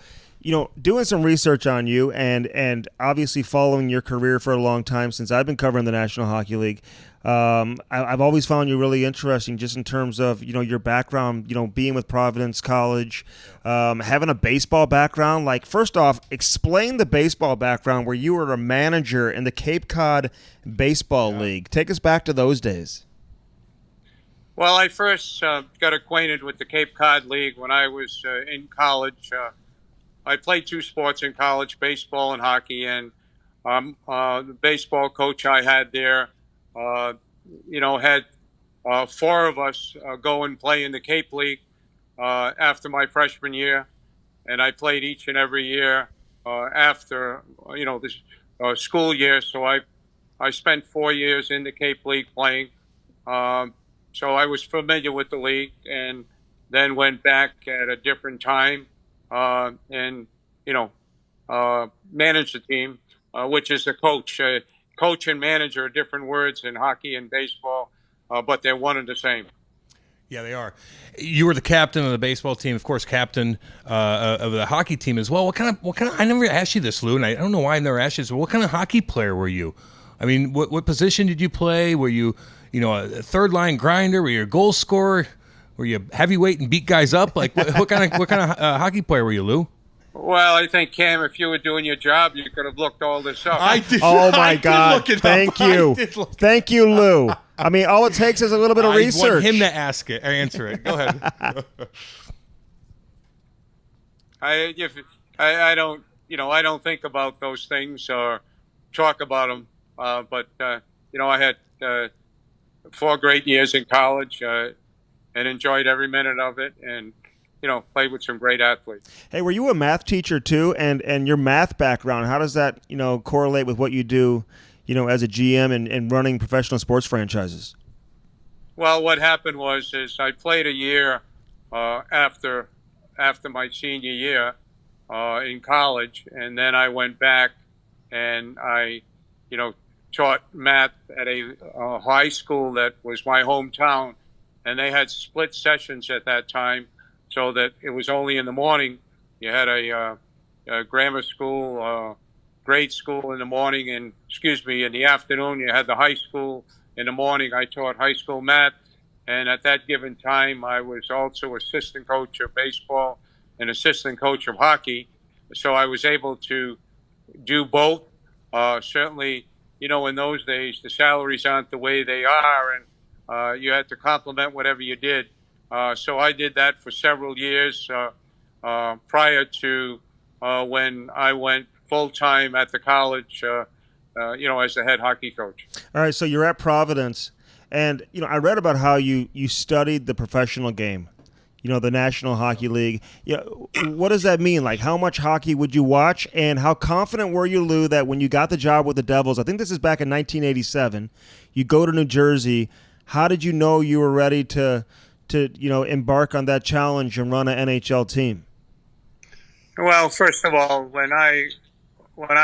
doing some research on you and obviously following your career for a long time since I've been covering the National Hockey League, I've always found you really interesting just in terms of, your background, being with Providence College, having a baseball background. Like, first off, explain the baseball background where you were a manager in the Cape Cod Baseball League. Take us back to those days. Well, I first got acquainted with the Cape Cod League when I was in college. I played 2 sports in college, baseball and hockey, and the baseball coach I had there, had four of us go and play in the Cape League after my freshman year, and I played each and every year after this school year. So I spent 4 years in the Cape League playing. So I was familiar with the league, and then went back at a different time and managed the team, which is a coach. Coach and manager are different words in hockey and baseball, but they're one and the same. Yeah, they are. You were the captain of the baseball team, of course, captain of the hockey team as well. What kind of? I never asked you this, Lou, and I don't know why I never asked you this. But what kind of hockey player were you? I mean, what position did you play? Were you, a third line grinder? Were you a goal scorer? Were you heavyweight and beat guys up? Like what kind of hockey player were you, Lou? Well, I think, Cam, if you were doing your job, you could have looked all this up. I did. Oh my I God! did look it Thank up. you, thank you, Lou. I mean, all it takes is a little bit of research. I want him to answer it. Go ahead. I don't think about those things or talk about them. But I had 4 great years in college and enjoyed every minute of it, and played with some great athletes. Hey, were you a math teacher too? And your math background, how does that correlate with what you do, as a GM and running professional sports franchises? Well, what happened was I played a year after my senior year in college, and then I went back and I taught math at a high school that was my hometown, and they had split sessions at that time, so that it was only in the morning. You had a grammar school, grade school in the morning, and in the afternoon you had the high school. In the morning I taught high school math, and at that given time I was also assistant coach of baseball and assistant coach of hockey, so I was able to do both. Certainly, in those days the salaries aren't the way they are, and you had to complement whatever you did. So I did that for several years prior to when I went full-time at the college, as the head hockey coach. All right, so you're at Providence, and I read about how you studied the professional game, the National Hockey League. What does that mean? Like, how much hockey would you watch, and how confident were you, Lou, that when you got the job with the Devils, I think this is back in 1987, you go to New Jersey, how did you know you were ready to embark on that challenge and run an NHL team? Well, first of all, when I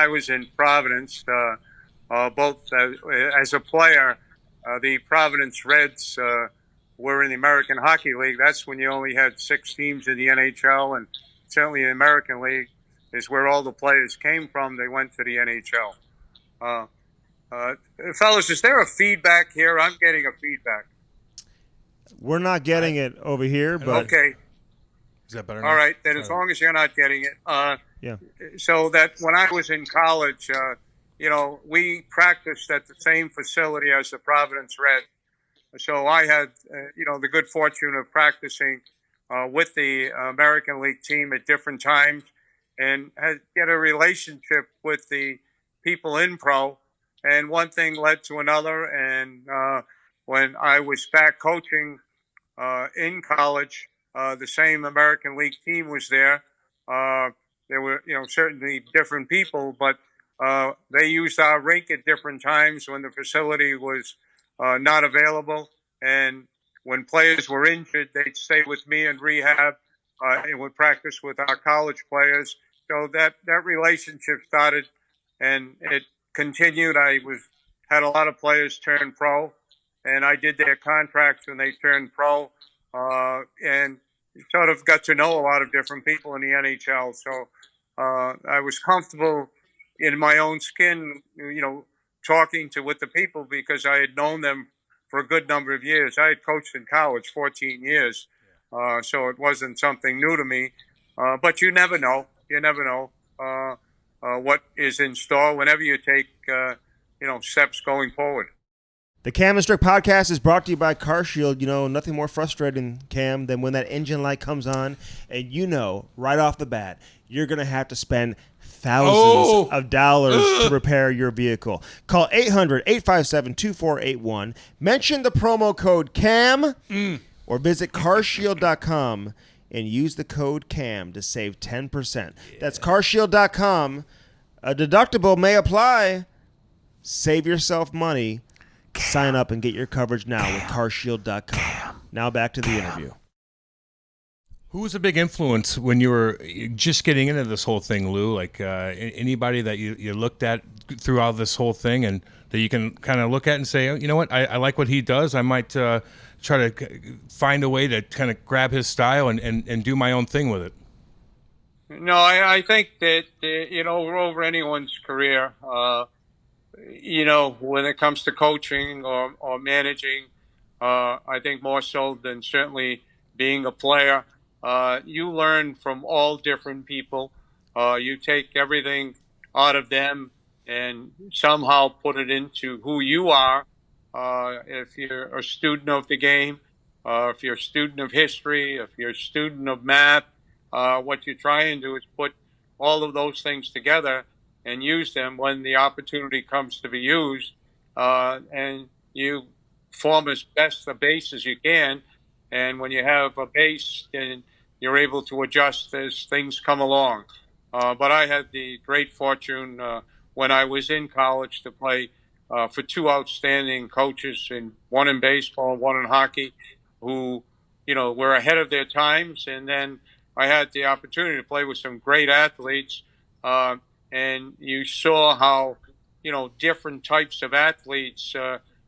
was in Providence, both as a player, the Providence Reds were in the American Hockey League. That's when you only had 6 teams in the NHL, and certainly the American League is where all the players came from. They went to the NHL. Fellas, is there a feedback here? I'm getting a feedback. We're not getting it over here, but okay. Is that better? All right, then as long as you're not getting it. Yeah. So that when I was in college, we practiced at the same facility as the Providence Red. So I had, the good fortune of practicing with the American League team at different times, and get a relationship with the people in pro. And one thing led to another, and when I was back coaching in college, the same American League team was there. There were, certainly different people, but they used our rink at different times when the facility was not available. And when players were injured, they'd stay with me in rehab and would practice with our college players. So that relationship started, and it continued. I had a lot of players turn pro, and I did their contracts when they turned pro, and sort of got to know a lot of different people in the NHL. So I was comfortable in my own skin, talking with the people, because I had known them for a good number of years. I had coached in college 14 years, so it wasn't something new to me. But you never know. You never know what is in store whenever you take, steps going forward. The Cam and Strick Podcast is brought to you by CarShield. Nothing more frustrating, Cam, than when that engine light comes on and right off the bat, you're going to have to spend thousands of dollars to repair your vehicle. Call 800-857-2481. Mention the promo code CAM or visit carshield.com and use the code CAM to save 10%. Yeah. That's carshield.com. A deductible may apply. Save yourself money. Sign up and get your coverage now with carshield.com. Now back to the interview. Who was a big influence when you were just getting into this whole thing, Lou? Like anybody that you looked at throughout this whole thing and that you can kind of look at and say, oh, you know what, I like what he does. I might try to find a way to kind of grab his style and do my own thing with it. No, I think that, over anyone's career, when it comes to coaching or managing, I think more so than certainly being a player, you learn from all different people. You take everything out of them and somehow put it into who you are. If you're a student of the game, if you're a student of history, if you're a student of math, what you try and do is put all of those things together and use them when the opportunity comes to be used. And you form as best a base as you can. And when you have a base, then you're able to adjust as things come along. But I had the great fortune when I was in college to play for two outstanding coaches, one in baseball, one in hockey, who, were ahead of their times. And then I had the opportunity to play with some great athletes. And you saw how, different types of athletes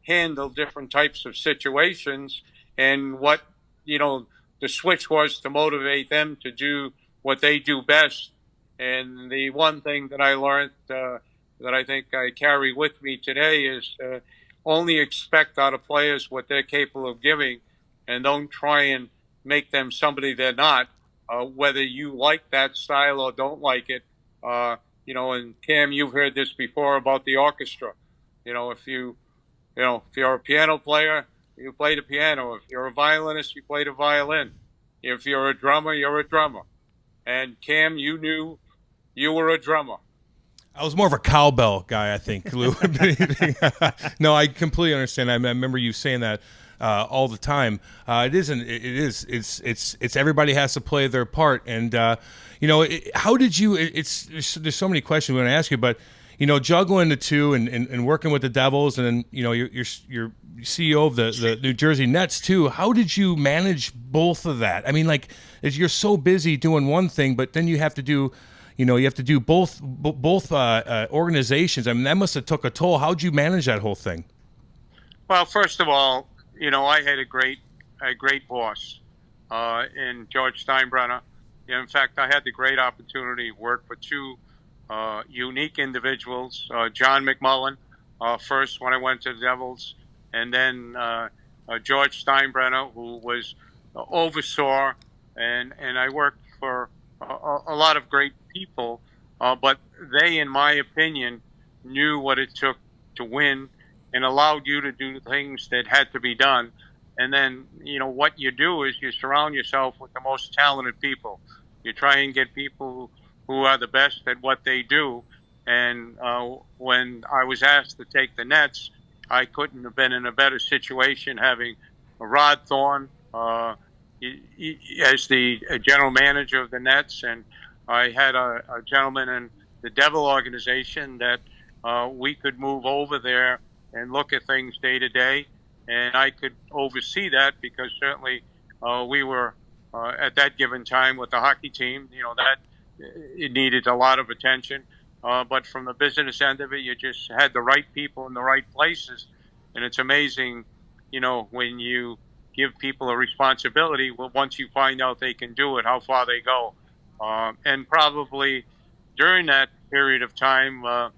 handle different types of situations, and what, the switch was to motivate them to do what they do best. And the one thing that I learned that I think I carry with me today is only expect out of players what they're capable of giving, and don't try and make them somebody they're not, whether you like that style or don't like it. And Cam, you've heard this before about the orchestra. If you're a piano player, you play the piano. If you're a violinist, you play the violin. If you're a drummer, you're a drummer. And Cam, you knew you were a drummer. I was more of a cowbell guy, I think, Lou. No, I completely understand. I remember you saying that all the time. It's everybody has to play their part. And, how did you, there's so many questions we want to ask you, but, juggling the two and working with the Devils, and then, you're CEO of the New Jersey Nets too. How did you manage both of that? I mean, you're so busy doing one thing, but then you have to do, both organizations. I mean, that must have took a toll. How'd you manage that whole thing? Well, first of all, I had a great boss in George Steinbrenner. In fact, I had the great opportunity to work for two unique individuals, John McMullen, first when I went to the Devils, and then George Steinbrenner, who was oversaw, and I worked for a lot of great people, but they, in my opinion, knew what it took to win and allowed you to do things that had to be done. And then, what you do is you surround yourself with the most talented people. You try and get people who are the best at what they do. And when I was asked to take the Nets, I couldn't have been in a better situation having Rod Thorne as the general manager of the Nets. And I had a gentleman in the Devil organization that we could move over there and look at things day to day. And I could oversee that because certainly we were at that given time with the hockey team, that it needed a lot of attention. But from the business end of it, you just had the right people in the right places. And it's amazing, when you give people a responsibility, well, once you find out they can do it, how far they go. And probably during that period of time, I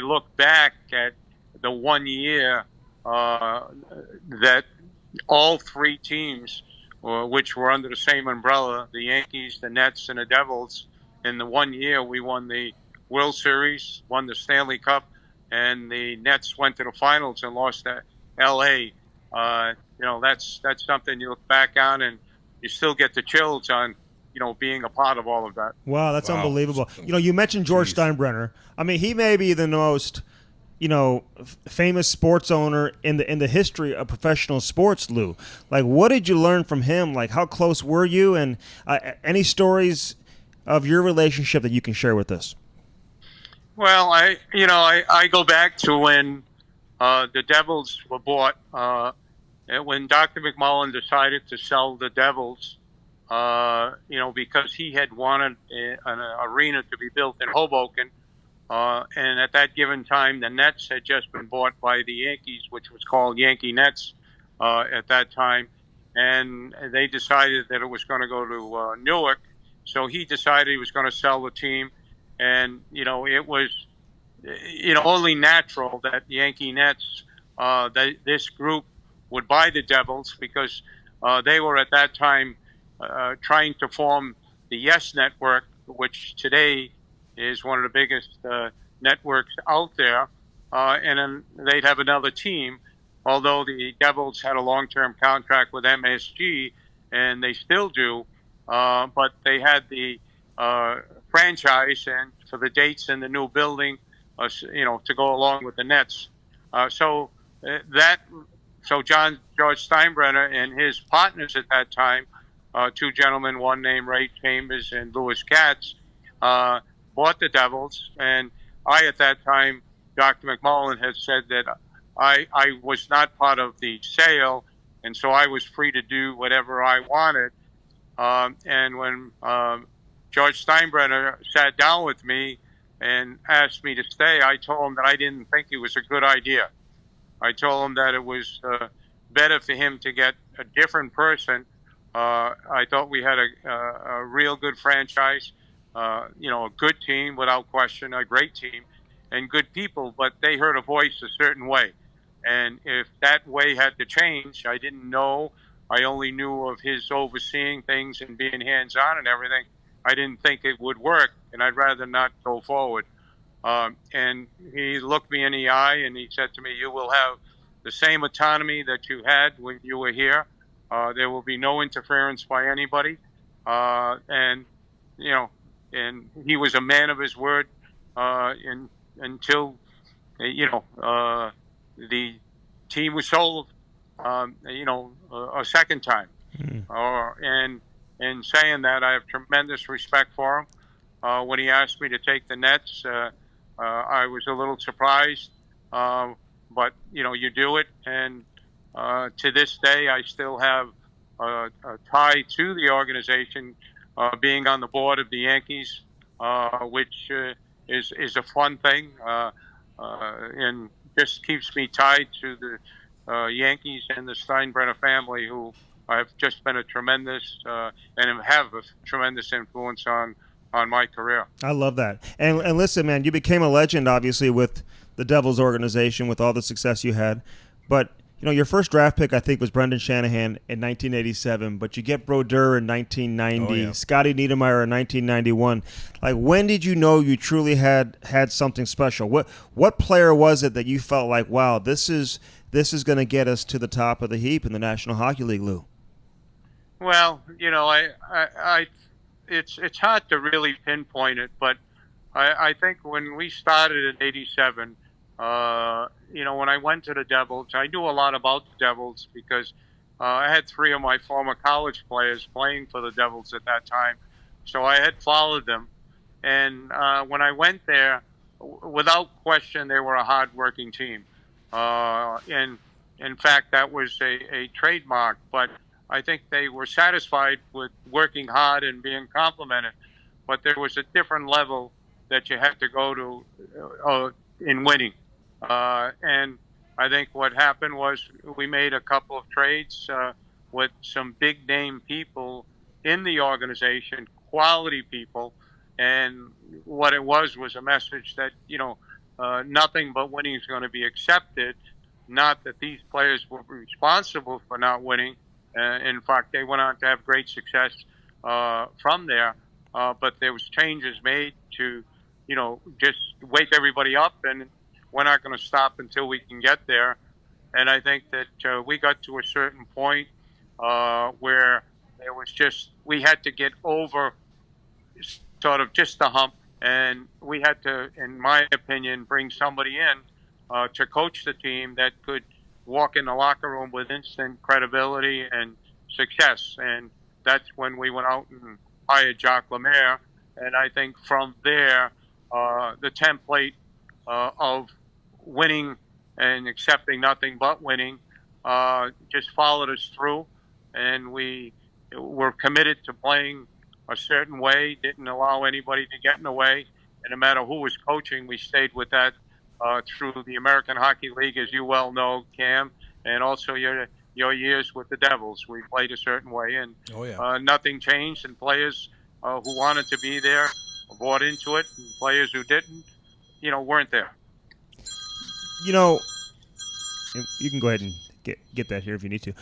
look back at the 1 year that all three teams, which were under the same umbrella, the Yankees, the Nets, and the Devils, in the 1 year we won the World Series, won the Stanley Cup, and the Nets went to the finals and lost to L.A. That's something you look back on and you still get the chills on, being a part of all of that. Wow, that's Wow. unbelievable. You mentioned George Steinbrenner. I mean, he may be the most famous sports owner in the history of professional sports, Lou. Like, what did you learn from him? Like, how close were you? And any stories of your relationship that you can share with us? Well, I go back to when the Devils were bought. When Dr. McMullen decided to sell the Devils, because he had wanted an arena to be built in Hoboken. And at that given time, the Nets had just been bought by the Yankees, which was called Yankee Nets at that time. And they decided that it was going to go to Newark. So he decided he was going to sell the team. And, it was, only natural that Yankee Nets, this group would buy the Devils because they were at that time trying to form the Yes Network, which today is one of the biggest networks out there, and then they'd have another team, although the Devils had a long-term contract with MSG, and they still do, but they had the franchise and for the dates in the new building, to go along with the Nets. So George Steinbrenner and his partners at that time, two gentlemen, one named Ray Chambers and Louis Katz, bought the Devils, and I, at that time, Dr. McMullen had said that I was not part of the sale, and so I was free to do whatever I wanted. And when George Steinbrenner sat down with me and asked me to stay, I told him that I didn't think it was a good idea. I told him that it was better for him to get a different person. I thought we had a real good franchise. A good team, without question, a great team, and good people, but they heard a voice a certain way. And if that way had to change, I didn't know. I only knew of his overseeing things and being hands-on and everything. I didn't think it would work, and I'd rather not go forward. And he looked me in the eye, and he said to me, "You will have the same autonomy that you had when you were here. There will be no interference by anybody." And he was a man of his word until the team was sold a second time. And in saying that, I have tremendous respect for him. When he asked me to take the Nets, I was a little surprised, but you do it, and to this day I still have a tie to the organization, being on the board of the Yankees, which is a fun thing, and just keeps me tied to the Yankees and the Steinbrenner family, who have just been a tremendous and have a tremendous influence on my career. I love that. And listen, man, you became a legend, obviously, with the Devils organization, with all the success you had. But your first draft pick, I think, was Brendan Shanahan in 1987, but you get Brodeur in 1990, Oh, yeah. Scotty Niedermayer in 1991. Like, when did you know you truly had something special? What player was it that you felt like, wow, this is going to get us to the top of the heap in the National Hockey League, Lou? Well, it's hard to really pinpoint it, but I think when we started in '87. When I went to the Devils, I knew a lot about the Devils because I had three of my former college players playing for the Devils at that time. So I had followed them. And when I went there, without question, they were a hard-working team. And in fact, that was a trademark. But I think they were satisfied with working hard and being complimented. But there was a different level that you had to go to in winning. And I think what happened was we made a couple of trades with some big name people in the organization, quality people, and what it was a message that nothing but winning is going to be accepted. Not that these players were responsible for not winning. In fact, they went on to have great success from there. But there was changes made to just wake everybody up, and we're not going to stop until we can get there. And I think that we got to a certain point where There was we had to get over sort of just the hump, and we had to, in my opinion, bring somebody in to coach the team that could walk in the locker room with instant credibility and success. And that's when we went out and hired Jacques Lemaire. And I think from there, the template of winning and accepting nothing but winning just followed us through. And we were committed to playing a certain way, didn't allow anybody to get in the way. And no matter who was coaching, we stayed with that through the American Hockey League, as you well know, Cam, and also your years with the Devils. We played a certain way, and nothing changed. And players who wanted to be there bought into it, and players who didn't, weren't there. You can go ahead and get that here if you need to.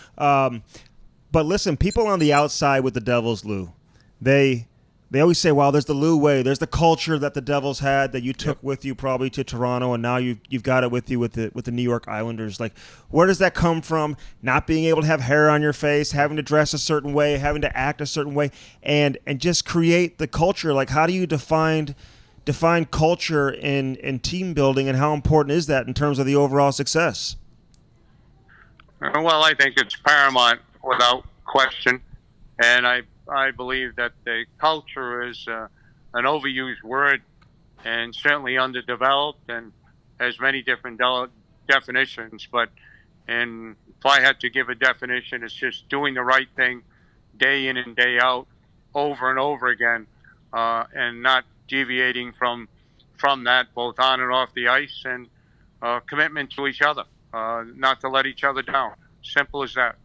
But listen, people on the outside with the Devils, Lou, they always say, "Wow, there's the Lou way. There's the culture that the Devils had that you took with you probably to Toronto, and now you've got it with you with the New York Islanders." Like, where does that come from? Not being able to have hair on your face, having to dress a certain way, having to act a certain way, and just create the culture. Like, how do you define culture in team building, and how important is that in terms of the overall success? Well, I think it's paramount without question, and I believe that the culture is an overused word and certainly underdeveloped and has many different definitions. But if I had to give a definition, it's just doing the right thing day in and day out, over and over again, and not deviating from that, both on and off the ice, and commitment to each other, not to let each other down. Simple as that.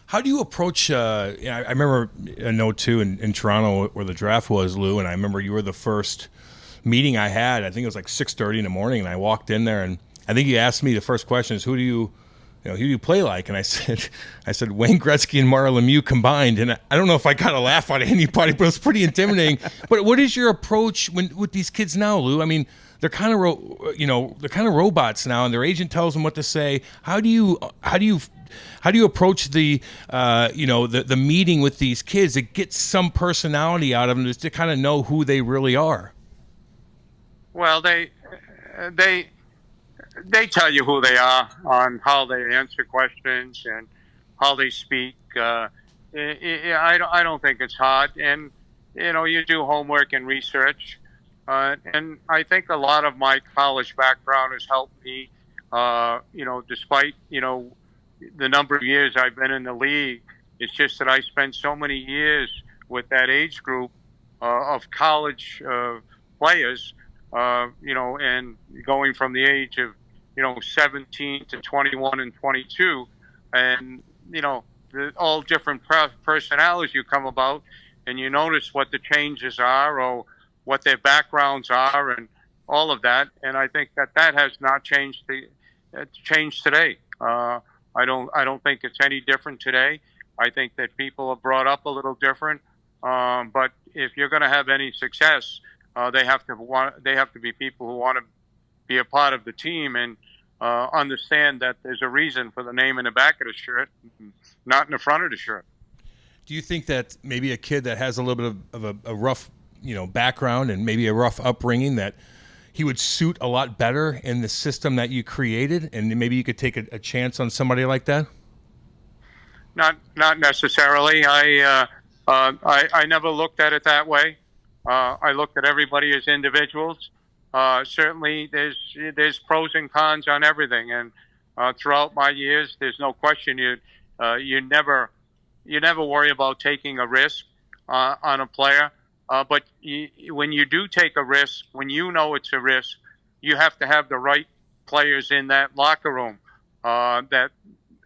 How do you approach? I remember a note too in Toronto where the draft was, Lou, and I remember you were the first meeting I had. I think it was like 6:30 in the morning, and I walked in there, and I think you asked me the first question is, who do you play like? And I said Wayne Gretzky and Mario Lemieux combined, and I don't know if I got a laugh out of anybody, but it was pretty intimidating. But what is your approach with these kids now, Lou? I mean, they're kind of robots now, and their agent tells them what to say. How do you approach the meeting with these kids to get some personality out of them, just to kind of know who they really are? Well, they tell you who they are on how they answer questions and how they speak. I don't think it's hard, and you do homework and research. And I think a lot of my college background has helped me, despite, the number of years I've been in the league. It's just that I spent so many years with that age group of college players, and going from the age of, 17 to 21 and 22. And, all different personalities you come about, and you notice what the changes are or what their backgrounds are and all of that. And I think that has not changed. It's changed today. I don't think it's any different today. I think that people are brought up a little different. But if you're going to have any success, they have to be people who want to be a part of the team and understand that there's a reason for the name in the back of the shirt, not in the front of the shirt. Do you think that maybe a kid that has a little bit of a rough background and maybe a rough upbringing, that he would suit a lot better in the system that you created, and maybe you could take a chance on somebody like that? Not necessarily. I never looked at it that way. I looked at everybody as individuals. Certainly, there's pros and cons on everything, and throughout my years, there's no question you never worry about taking a risk on a player. But when you do take a risk, when you know it's a risk, you have to have the right players in that locker room that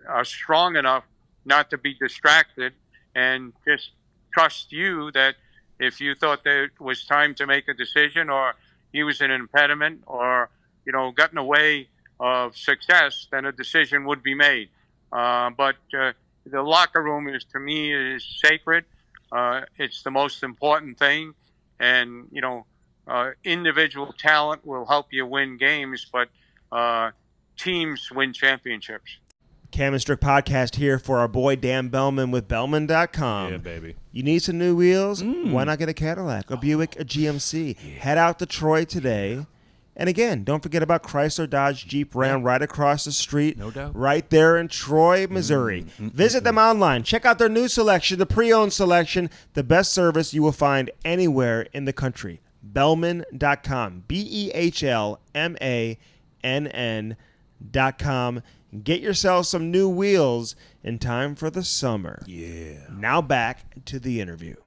are strong enough not to be distracted and just trust you that if you thought that it was time to make a decision, or he was an impediment, or got in the way of success, then a decision would be made. But the locker room to me is sacred. It's the most important thing, and individual talent will help you win games, but teams win championships. Cam and Strick Podcast here for our boy Dan Bellman with Bellman.com. Yeah, baby. You need some new wheels? Why not get a Cadillac, a Buick, a GMC? Head out to Troy today. And again, don't forget about Chrysler, Dodge, Jeep, Ram right across the street. No doubt. Right there in Troy, Missouri. Visit them online. Check out their new selection, the pre-owned selection, the best service you will find anywhere in the country. Bellman.com. BEHLMANN.com. Get yourself some new wheels in time for the summer. Yeah. Now back to the interview.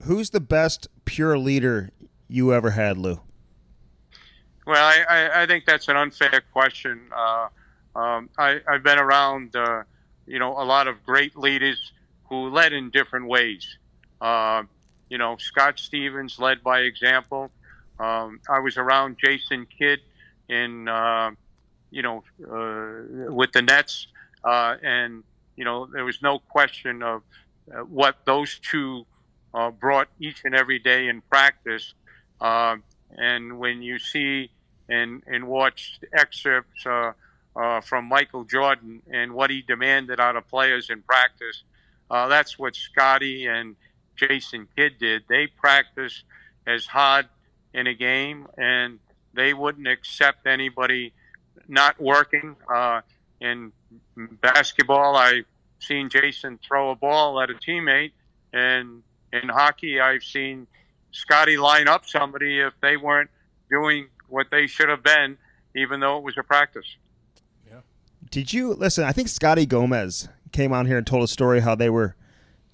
Who's the best pure leader you ever had, Lou? Well, I think that's an unfair question. I've been around, a lot of great leaders who led in different ways. Scott Stevens led by example. I was around Jason Kidd with the Nets, and there was no question of what those two brought each and every day in practice. And when you see and watch excerpts from Michael Jordan and what he demanded out of players in practice, that's what Scotty and Jason Kidd did. They practiced as hard in a game, and they wouldn't accept anybody not working. In basketball, I've seen Jason throw a ball at a teammate, and in hockey, I've seen Scotty line up somebody if they weren't doing what they should have been, even though it was a practice. Yeah. Did you listen? I think Scotty Gomez came on here and told a story how you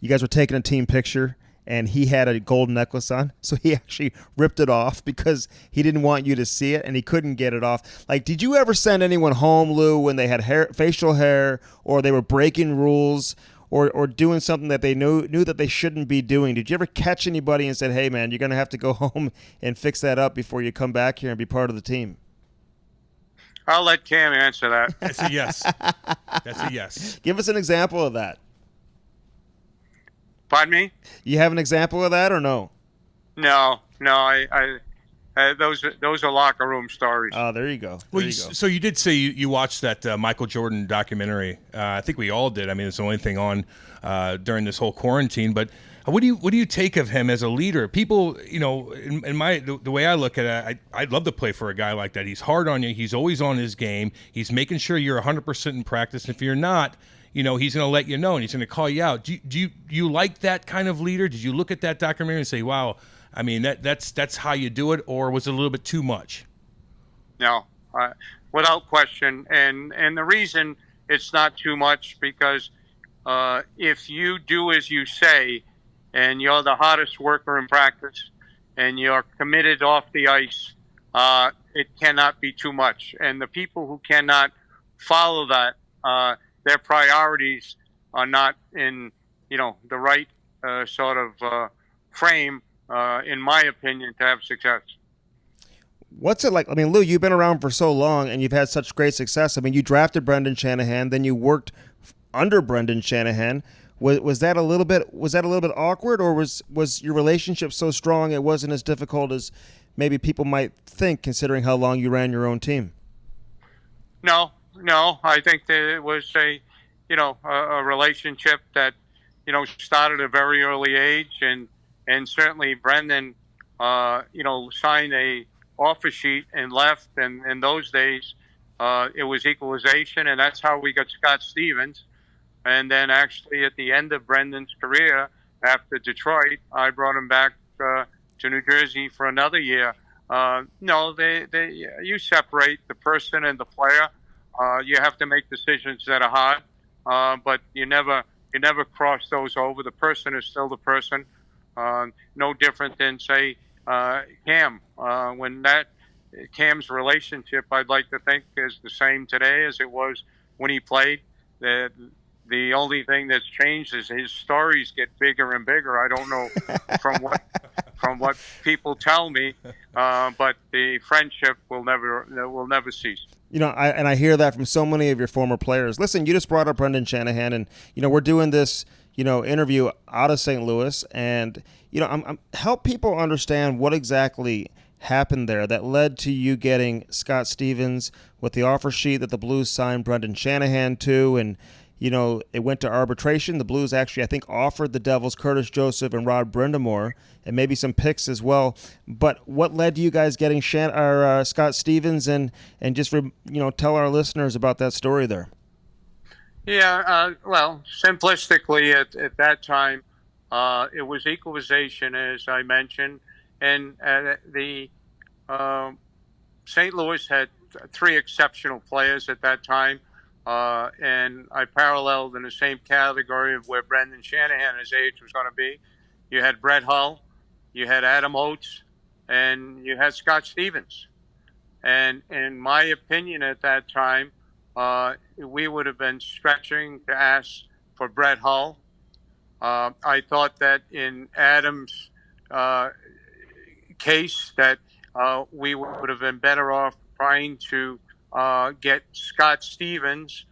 guys were taking a team picture, and he had a gold necklace on, so he actually ripped it off because he didn't want you to see it, and he couldn't get it off. Like, did you ever send anyone home, Lou, when they had facial hair, or they were breaking rules, or doing something that they knew that they shouldn't be doing? Did you ever catch anybody and said, hey, man, you're going to have to go home and fix that up before you come back here and be part of the team? I'll let Cam answer that. That's a yes. That's a yes. Give us an example of that. Pardon me? You have an example of that or no? No. Those are locker room stories. Oh, there you go. So you did say you watched that Michael Jordan documentary. I think we all did. I mean, it's the only thing on during this whole quarantine. But what do you take of him as a leader? People, in the way I look at it, I'd love to play for a guy like that. He's hard on you. He's always on his game. He's making sure you're 100% in practice. If you're not, he's going to let you know and he's going to call you out. Do you like that kind of leader? Did you look at that documentary and say, wow, I mean, that's how you do it, or was it a little bit too much? No, without question. And the reason it's not too much because if you do as you say and you're the hardest worker in practice and you're committed off the ice, it cannot be too much. And the people who cannot follow that, their priorities are not in, the right sort of frame, in my opinion, to have success. What's it like? I mean, Lou, you've been around for so long and you've had such great success. I mean, you drafted Brendan Shanahan, then you worked under Brendan Shanahan. Was that a little bit awkward, or was your relationship so strong it wasn't as difficult as maybe people might think, considering how long you ran your own team? No. I think that it was a relationship that started at a very early age, and certainly Brendan, signed a offer sheet and left. And in those days, it was equalization, and that's how we got Scott Stevens. And then actually at the end of Brendan's career after Detroit, I brought him back to New Jersey for another year. You separate the person and the player. You have to make decisions that are hard, but you never cross those over. The person is still the person. No different than, say, Cam. Cam's relationship, I'd like to think, is the same today as it was when he played. The only thing that's changed is his stories get bigger and bigger. I don't know from what people tell me, but the friendship will never cease. I hear that from so many of your former players. Listen, you just brought up Brendan Shanahan, and we're doing this interview out of St. Louis, and I'm help people understand what exactly happened there that led to you getting Scott Stevens with the offer sheet that the Blues signed Brendan Shanahan to, and it went to arbitration. The Blues actually, I think, offered the Devils Curtis Joseph and Rod Brindamore and maybe some picks as well. But what led to you guys getting Scott Stevens and just tell our listeners about that story there? Yeah, well, simplistically at that time, it was equalization, as I mentioned, and the St. Louis had three exceptional players at that time, and I paralleled in the same category of where Brendan Shanahan, his age, was going to be. You had Brett Hull, you had Adam Oates, and you had Scott Stevens. And in my opinion at that time, we would have been stretching to ask for Brett Hull. I thought that in Adam's case that we would have been better off trying to get Scott Stevens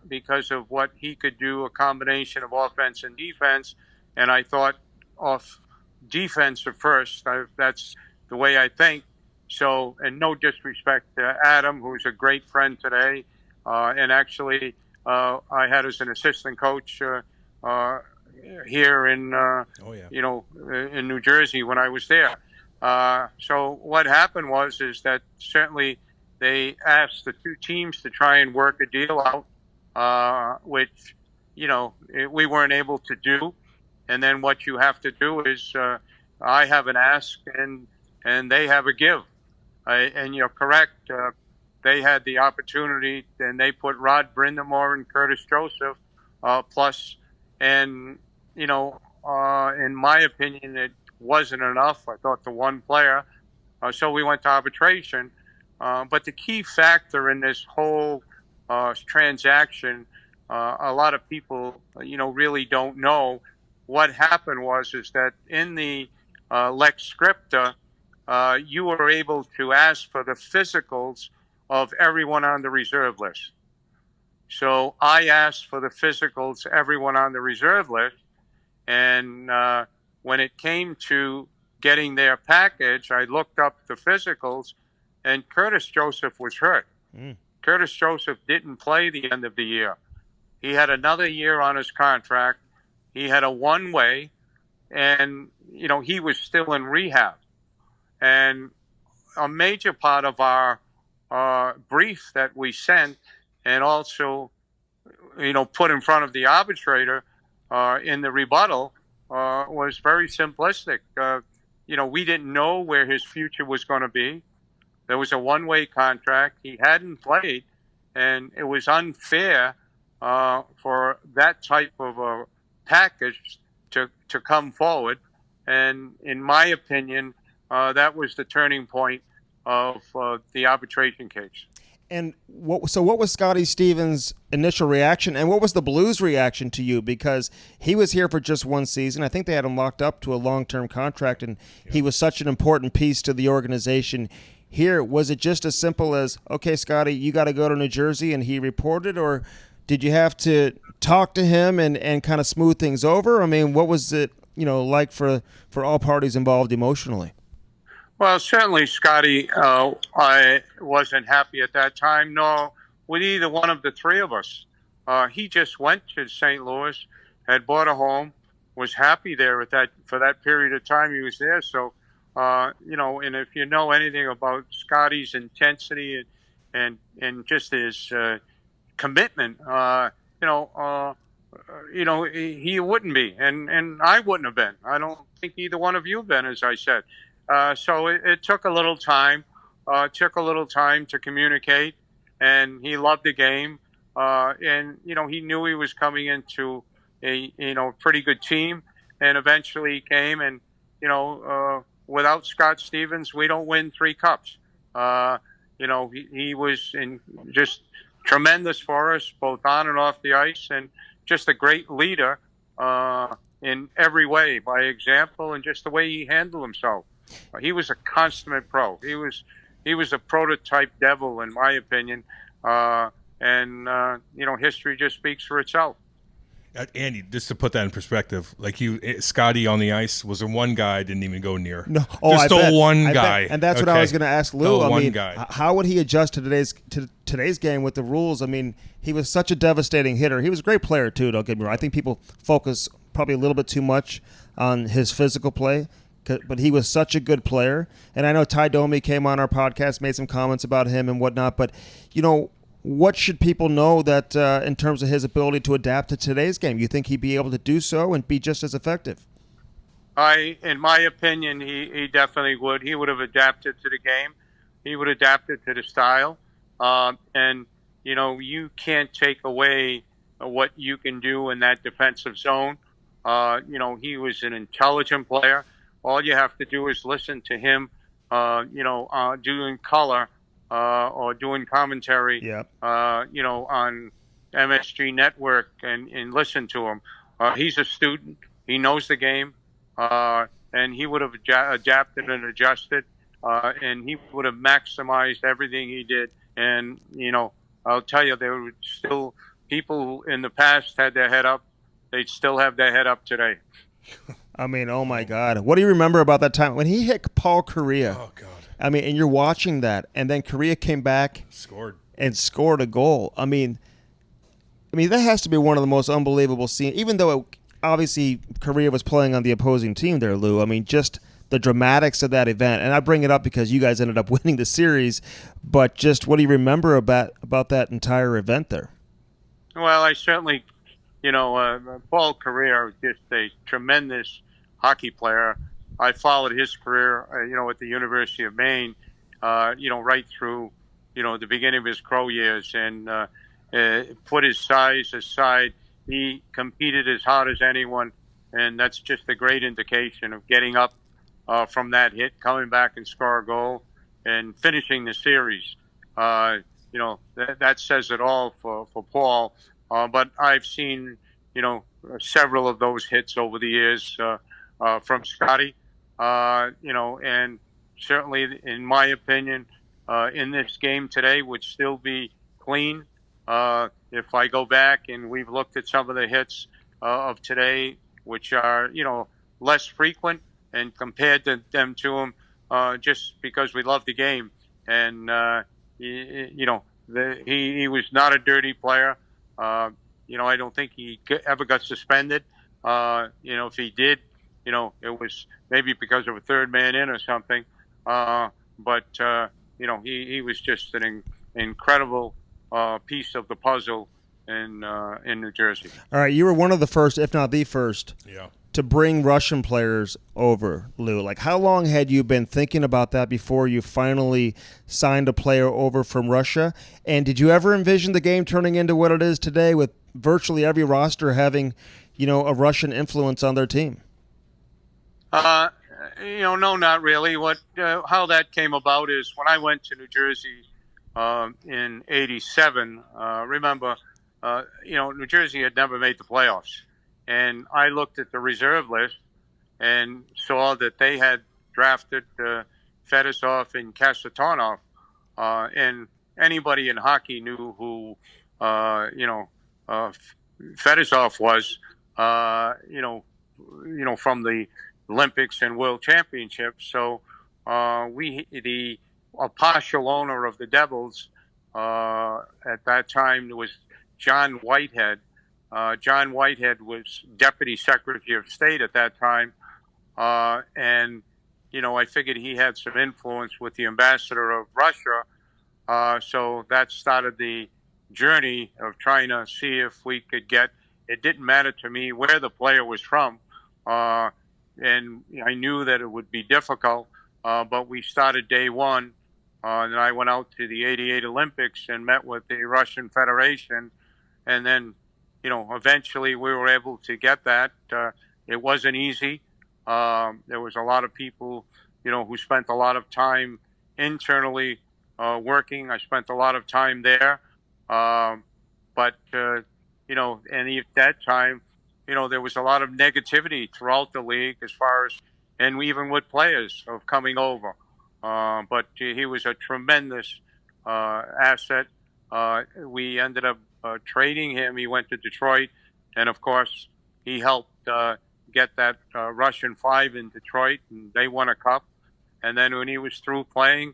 because of what he could do, a combination of offense and defense. And I thought off defense at first. That's the way I think. So, and no disrespect to Adam, who's a great friend today. And actually, I had as an assistant coach here in, in New Jersey when I was there. So what happened is that certainly they asked the two teams to try and work a deal out, which, we weren't able to do. And then what you have to do is I have an ask and they have a give. And you're correct. They had the opportunity, and they put Rod Brindamore and Curtis Joseph plus. And, in my opinion, it wasn't enough. I thought the one player. So we went to arbitration. But the key factor in this whole transaction, a lot of people, really don't know. What happened is that in the Lex Scripta, you were able to ask for the physicals of everyone on the reserve list. So I asked for the physicals, everyone on the reserve list. And when it came to getting their package, I looked up the physicals, and Curtis Joseph was hurt. Curtis Joseph didn't play the end of the year. He had another year on his contract. He had a one-way, and, he was still in rehab. And a major part of our brief that we sent and also, put in front of the arbitrator in the rebuttal was very simplistic. We didn't know where his future was going to be. There was a one-way contract. He hadn't played, and it was unfair for that type of a package to come forward. And in my opinion, that was the turning point of the arbitration case. And what was Scotty Stevens' initial reaction, and what was the Blues' reaction to you? Because he was here for just one season. I think they had him locked up to a long-term contract, and he was such an important piece to the organization. Here, was it just as simple as, okay, Scotty, you got to go to New Jersey, and he reported, or did you have to talk to him and kind of smooth things over? I mean, what was it, like for all parties involved emotionally? Well, certainly, Scotty, I wasn't happy at that time, nor with either one of the three of us. He just went to St. Louis, had bought a home, was happy there for that period of time he was there. So, and if you know anything about Scotty's intensity and just his commitment, he wouldn't be, and I wouldn't have been. I don't think either one of you have been, as I said. So it took a little time. To communicate, and he loved the game. And he knew he was coming into a pretty good team, and eventually he came. And without Scott Stevens, we don't win 3 cups. He was just tremendous for us, both on and off the ice, and just a great leader in every way, by example, and just the way he handled himself. He was a consummate pro. He was a prototype devil, in my opinion. And history just speaks for itself. Andy, just to put that in perspective, like Scotty on the ice was the one guy I didn't even go near. No, just the one guy. And that's what I was going to ask Lou. The I one mean, guy. How would he adjust to today's game with the rules? I mean, he was such a devastating hitter. He was a great player too. Don't get me wrong. I think people focus probably a little bit too much on his physical play, but he was such a good player. And I know Ty Domi came on our podcast, made some comments about him and whatnot. But what should people know that in terms of his ability to adapt to today's game? You think he'd be able to do so and be just as effective? In my opinion, he definitely would. He would have adapted to the game. He would have adapted to the style. And, you can't take away what you can do in that defensive zone. He was an intelligent player. All you have to do is listen to him, doing color. Or doing commentary, on MSG Network and listen to him. He's a student. He knows the game, and he would have adapted and adjusted, and he would have maximized everything he did. And, I'll tell you, there were still people who in the past had their head up. They'd still have their head up today. I mean, oh, my God. What do you remember about that time when he hit Paul Correa? Oh, God. I mean, and you're watching that, and then Correa came back and scored a goal. I mean, that has to be one of the most unbelievable scenes, even though obviously Correa was playing on the opposing team there, Lou. I mean, just the dramatics of that event. And I bring it up because you guys ended up winning the series, but just what do you remember about that entire event there? Well, I certainly, Paul Correa was just a tremendous hockey player. I followed his career, at the University of Maine, right through, the beginning of his Crow years, and put his size aside. He competed as hard as anyone, and that's just a great indication of getting up from that hit, coming back and score a goal, and finishing the series. That says it all for Paul. But I've seen, several of those hits over the years from Scotty. And certainly, in my opinion, in this game today would still be clean. If I go back and we've looked at some of the hits of today, which are, less frequent, and compared them to him just because we love the game. And, he was not a dirty player. I don't think he ever got suspended. If he did, it was maybe because of a third man in or something. But he was just an incredible piece of the puzzle in New Jersey. All right, you were one of the first, if not the first, Yeah. to bring Russian players over, Lou. Like, how long had you been thinking about that before you finally signed a player over from Russia? And did you ever envision the game turning into what it is today with virtually every roster having, a Russian influence on their team? No, not really. How that came about is when I went to New Jersey in '87. Remember, New Jersey had never made the playoffs, and I looked at the reserve list and saw that they had drafted Fedosov and Kasatonov, and anybody in hockey knew who Fedosov was. From the Olympics and World Championships. So the partial owner of the Devils at that time was John Whitehead. John Whitehead was Deputy Secretary of State at that time. And, I figured he had some influence with the ambassador of Russia. So that started the journey of trying to see if we could get, it didn't matter to me where the player was from. And I knew that it would be difficult, but we started day one. And I went out to the '88 Olympics and met with the Russian Federation. And then, eventually we were able to get that. It wasn't easy. There was a lot of people, who spent a lot of time internally working. I spent a lot of time there. But and at that time, there was a lot of negativity throughout the league as far as, and even with players of coming over. But he was a tremendous asset. We ended up trading him. He went to Detroit And of course, he helped get that Russian 5 in Detroit, and they won a cup. And then when he was through playing,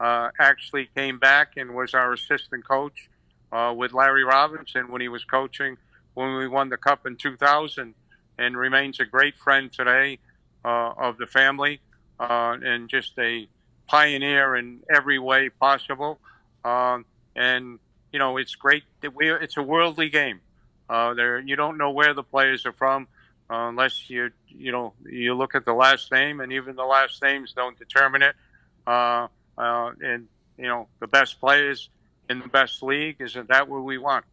actually came back and was our assistant coach with Larry Robinson when he was coaching when we won the cup in 2000, and remains a great friend today of the family, and just a pioneer in every way possible. And it's great that it's a worldly game. You don't know where the players are from unless you look at the last name, and even the last names don't determine it. And the best players in the best league, isn't that what we want?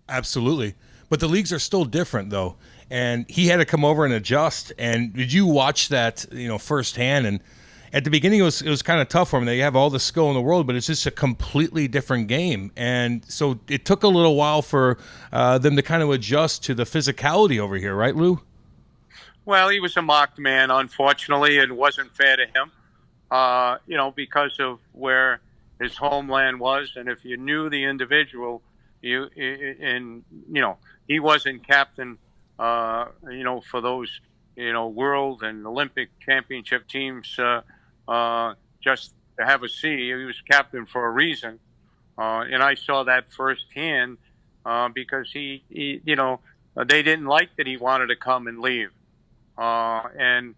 Absolutely. But the leagues are still different, though. And he had to come over and adjust. And did you watch that, firsthand? And at the beginning, it was kind of tough for him. They have all the skill in the world, but it's just a completely different game. And so it took a little while for them to kind of adjust to the physicality over here, right, Lou? Well, he was a mocked man, unfortunately. It wasn't fair to him, because of where his homeland was. And if you knew the individual, he wasn't captain, for those, world and Olympic championship teams, just to have a seat. He was captain for a reason. And I saw that firsthand, because he they didn't like that he wanted to come and leave. And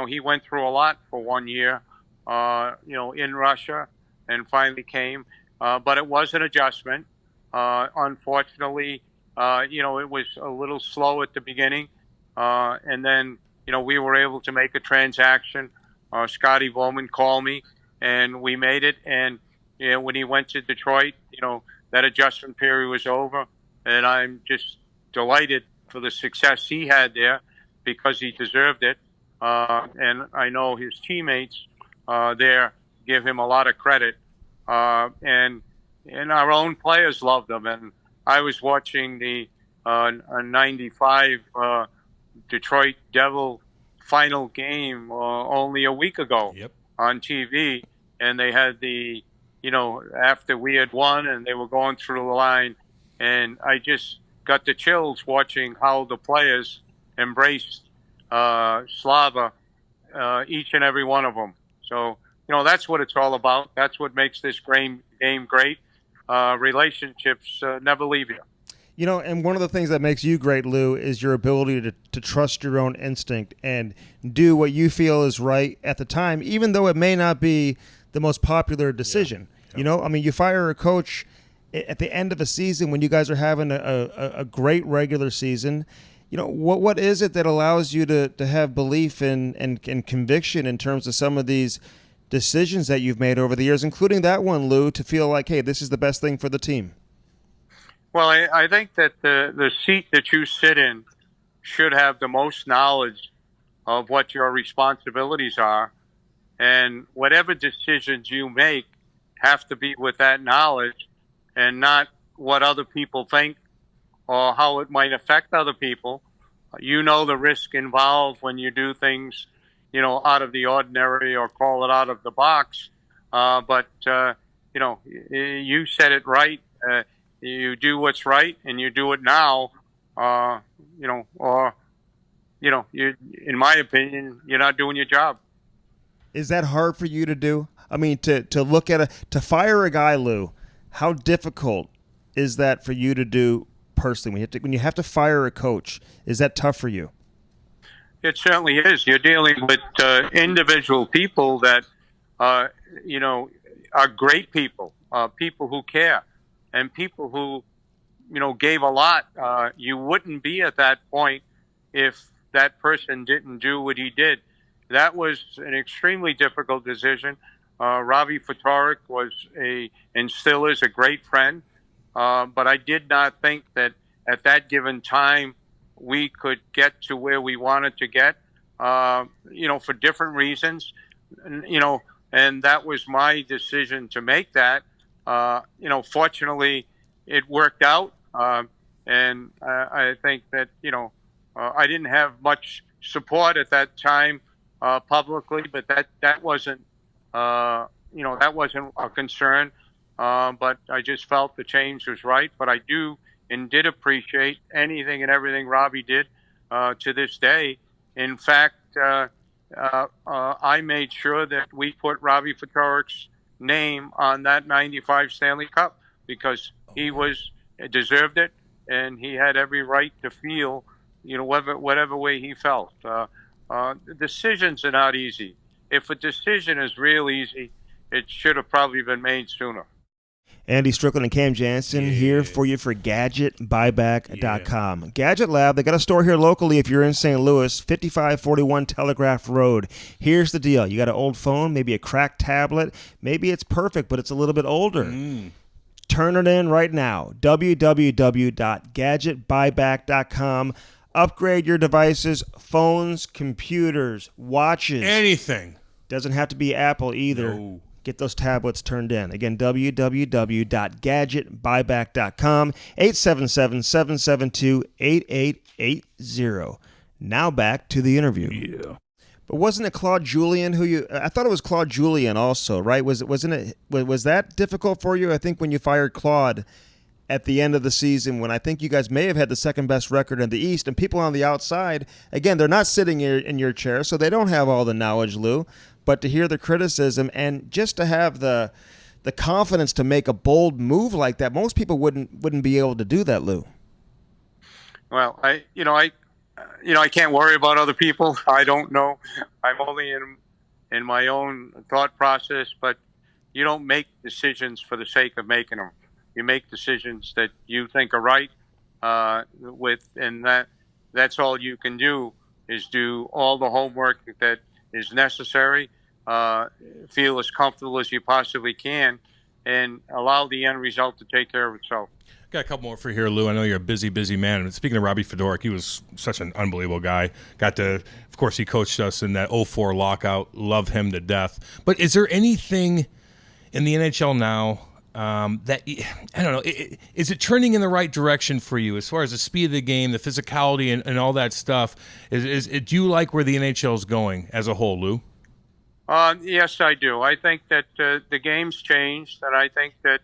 he went through a lot for 1 year, in Russia, and finally came. But it was an adjustment. Unfortunately, it was a little slow at the beginning. And then, we were able to make a transaction. Scotty Bowman called me, and we made it. And, when he went to Detroit, that adjustment period was over. And I'm just delighted for the success he had there, because he deserved it. And I know his teammates there give him a lot of credit. And our own players loved him. And I was watching the 95 Detroit Devil final game only a week ago on TV. And they had after we had won and they were going through the line. And I just got the chills watching how the players embraced Slava, each and every one of them. So, that's what it's all about. That's what makes this game great. Relationships never leave you. And one of the things that makes you great, Lou, is your ability to trust your own instinct and do what you feel is right at the time, even though it may not be the most popular decision. Yeah. You fire a coach at the end of a season when you guys are having a great regular season. What is it that allows you to have belief and conviction in terms of some of these decisions that you've made over the years, including that one, Lou, to feel like, hey, this is the best thing for the team? Well, I think that the seat that you sit in should have the most knowledge of what your responsibilities are. And whatever decisions you make have to be with that knowledge, and not what other people think or how it might affect other people. The risk involved when you do things, out of the ordinary, or call it out of the box. But you said it right. You do what's right, and you do it now. In my opinion, you're not doing your job. Is that hard for you to do? To look at to fire a guy, Lou, how difficult is that for you to do personally? When you have to fire a coach, is that tough for you? It certainly is. You're dealing with individual people that, are great people, people who care, and people who, gave a lot. You wouldn't be at that point if that person didn't do what he did. That was an extremely difficult decision. Ravi Fatorik was and still is a great friend. But I did not think that at that given time we could get to where we wanted to get, for different reasons, and that was my decision to make that. Fortunately, it worked out, and I think that, I didn't have much support at that time publicly, but that wasn't, that wasn't a concern. But I just felt the change was right. But I do and did appreciate anything and everything Robbie did to this day. In fact, I made sure that we put Robbie Fedoruk's name on that '95 Stanley Cup because he deserved it, and he had every right to feel, whatever way he felt. Decisions are not easy. If a decision is real easy, it should have probably been made sooner. Andy Strickland and Cam Janssen here for you for GadgetBuyback.com. Yeah. Gadget Lab, they got a store here locally if you're in St. Louis, 5541 Telegraph Road. Here's the deal. You got an old phone, maybe a cracked tablet. Maybe it's perfect, but it's a little bit older. Turn it in right now. www.gadgetbuyback.com. Upgrade your devices, phones, computers, watches. Anything. Doesn't have to be Apple either. No. Get those tablets turned in. Again, www.gadgetbuyback.com, 877-772-8880. Now back to the interview. Yeah. But wasn't it Claude Julien I thought it was Claude Julien also, right? Was that difficult for you? I think when you fired Claude at the end of the season, when I think you guys may have had the second best record in the East, and people on the outside, again, they're not sitting in your chair, so they don't have all the knowledge, Lou. But to hear the criticism and just to have the confidence to make a bold move like that, most people wouldn't be able to do that, Lou. Well, I can't worry about other people. I don't know. I'm only in my own thought process. But you don't make decisions for the sake of making them. You make decisions that you think are right. And that's all you can do is do all the homework that is necessary. Feel as comfortable as you possibly can, and allow the end result to take care of itself. Got a couple more for here, Lou. I know you're a busy man. And speaking of Robbie Fedoruk, he was such an unbelievable guy. Of course, he coached us in that 04 lockout. Love him to death. But is there anything in the NHL now that, I don't know, is it turning in the right direction for you as far as the speed of the game, the physicality, and all that stuff? Do you like where the NHL is going as a whole, Lou? Yes, I do. I think that the game's changed, and I think that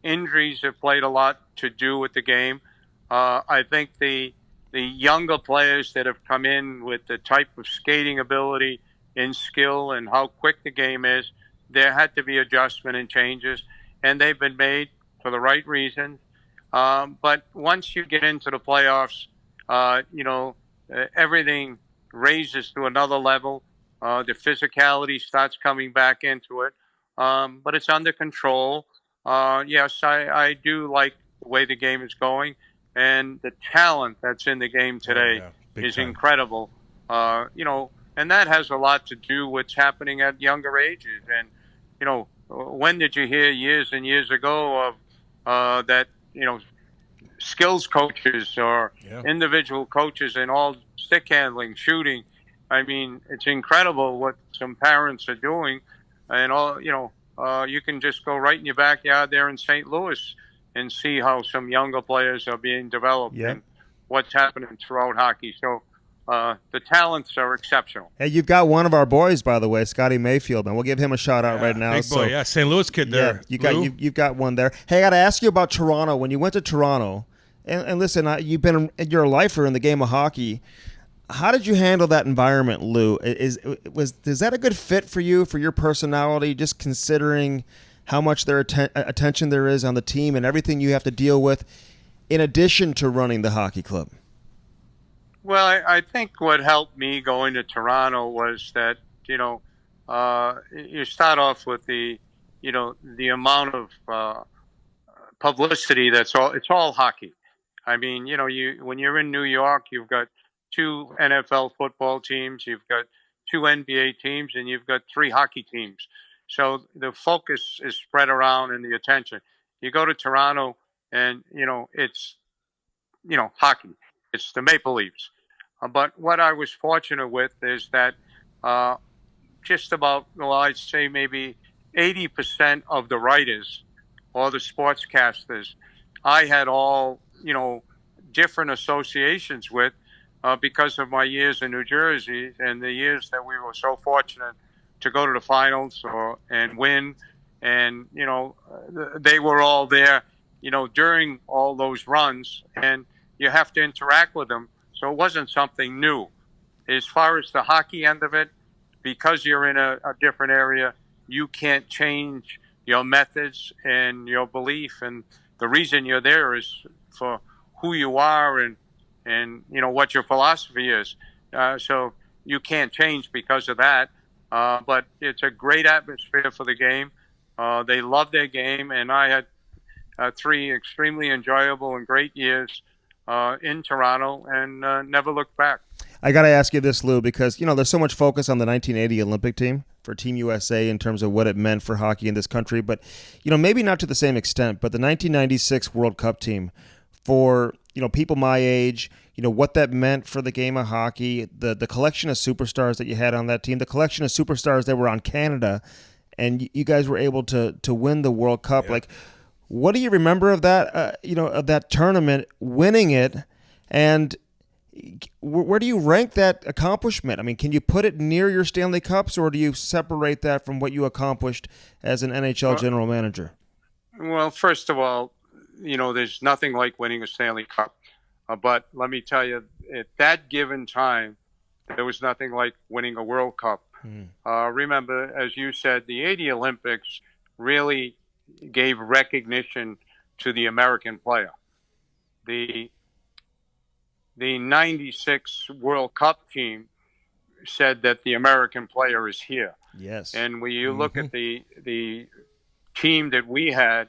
injuries have played a lot to do with the game. I think the younger players that have come in with the type of skating ability and skill and how quick the game is, there had to be adjustment and changes, and they've been made for the right reasons. But once you get into the playoffs, everything raises to another level. The physicality starts coming back into it, but it's under control. Yes, I do like the way the game is going, and the talent that's in the game today is incredible. And that has a lot to do with what's happening at younger ages. And, when did you hear years and years ago of that, skills coaches or individual coaches in all stick handling, shooting? I mean, it's incredible what some parents are doing, and you can just go right in your backyard there in St. Louis and see how some younger players are being developed and what's happening throughout hockey. So the talents are exceptional. Hey, you've got one of our boys, by the way, Scotty Mayfield, and we'll give him a shout out right now. Big boy, St. Louis kid there. Yeah, you've got one there. Hey, I got to ask you about Toronto. When you went to Toronto, and listen, you're a lifer in the game of hockey. How did you handle that environment, Lou? Is that a good fit for you, for your personality, just considering how much attention there is on the team and everything you have to deal with in addition to running the hockey club? Well, I think what helped me going to Toronto was that, you start off with the amount of publicity it's all hockey. I mean, when you're in New York, you've got 2 NFL football teams, you've got 2 NBA teams, and you've got 3 hockey teams. So the focus is spread around and the attention. You go to Toronto and, it's, hockey. It's the Maple Leafs. But what I was fortunate with is that just about, I'd say maybe 80% of the writers or the sportscasters, I had all, different associations with, because of my years in New Jersey and the years that we were so fortunate to go to the finals and win. And, they were all there during all those runs, and you have to interact with them. So it wasn't something new. As far as the hockey end of it, because you're in a different area, you can't change your methods and your belief. And the reason you're there is for who you are and what your philosophy is. So you can't change because of that. But it's a great atmosphere for the game. They love their game, and I had 3 extremely enjoyable and great years in Toronto, and never looked back. I got to ask you this, Lou, because, there's so much focus on the 1980 Olympic team for Team USA in terms of what it meant for hockey in this country. But, maybe not to the same extent, but the 1996 World Cup team for, people my age, what that meant for the game of hockey, the collection of superstars that you had on that team, the collection of superstars that were on Canada, and you guys were able to win the World Cup. Yeah. Like, what do you remember of that, of that tournament, winning it, and where do you rank that accomplishment? I mean, can you put it near your Stanley Cups, or do you separate that from what you accomplished as an NHL general manager? Well, first of all, there's nothing like winning a Stanley Cup. But let me tell you, at that given time, there was nothing like winning a World Cup. Remember, as you said, the 80 Olympics really gave recognition to the American player. The 96 World Cup team said that the American player is here. Yes. And when you look at the team that we had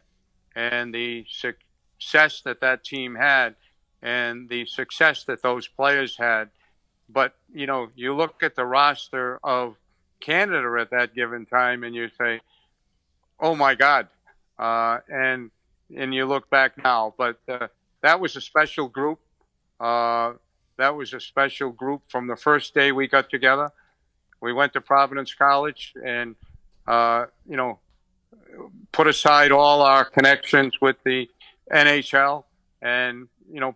and the success that team had and the success that those players had, but, you look at the roster of Canada at that given time and you say, oh, my God. And you look back now. But that was a special group. That was a special group from the first day we got together. We went to Providence College and, put aside all our connections with the NHL and,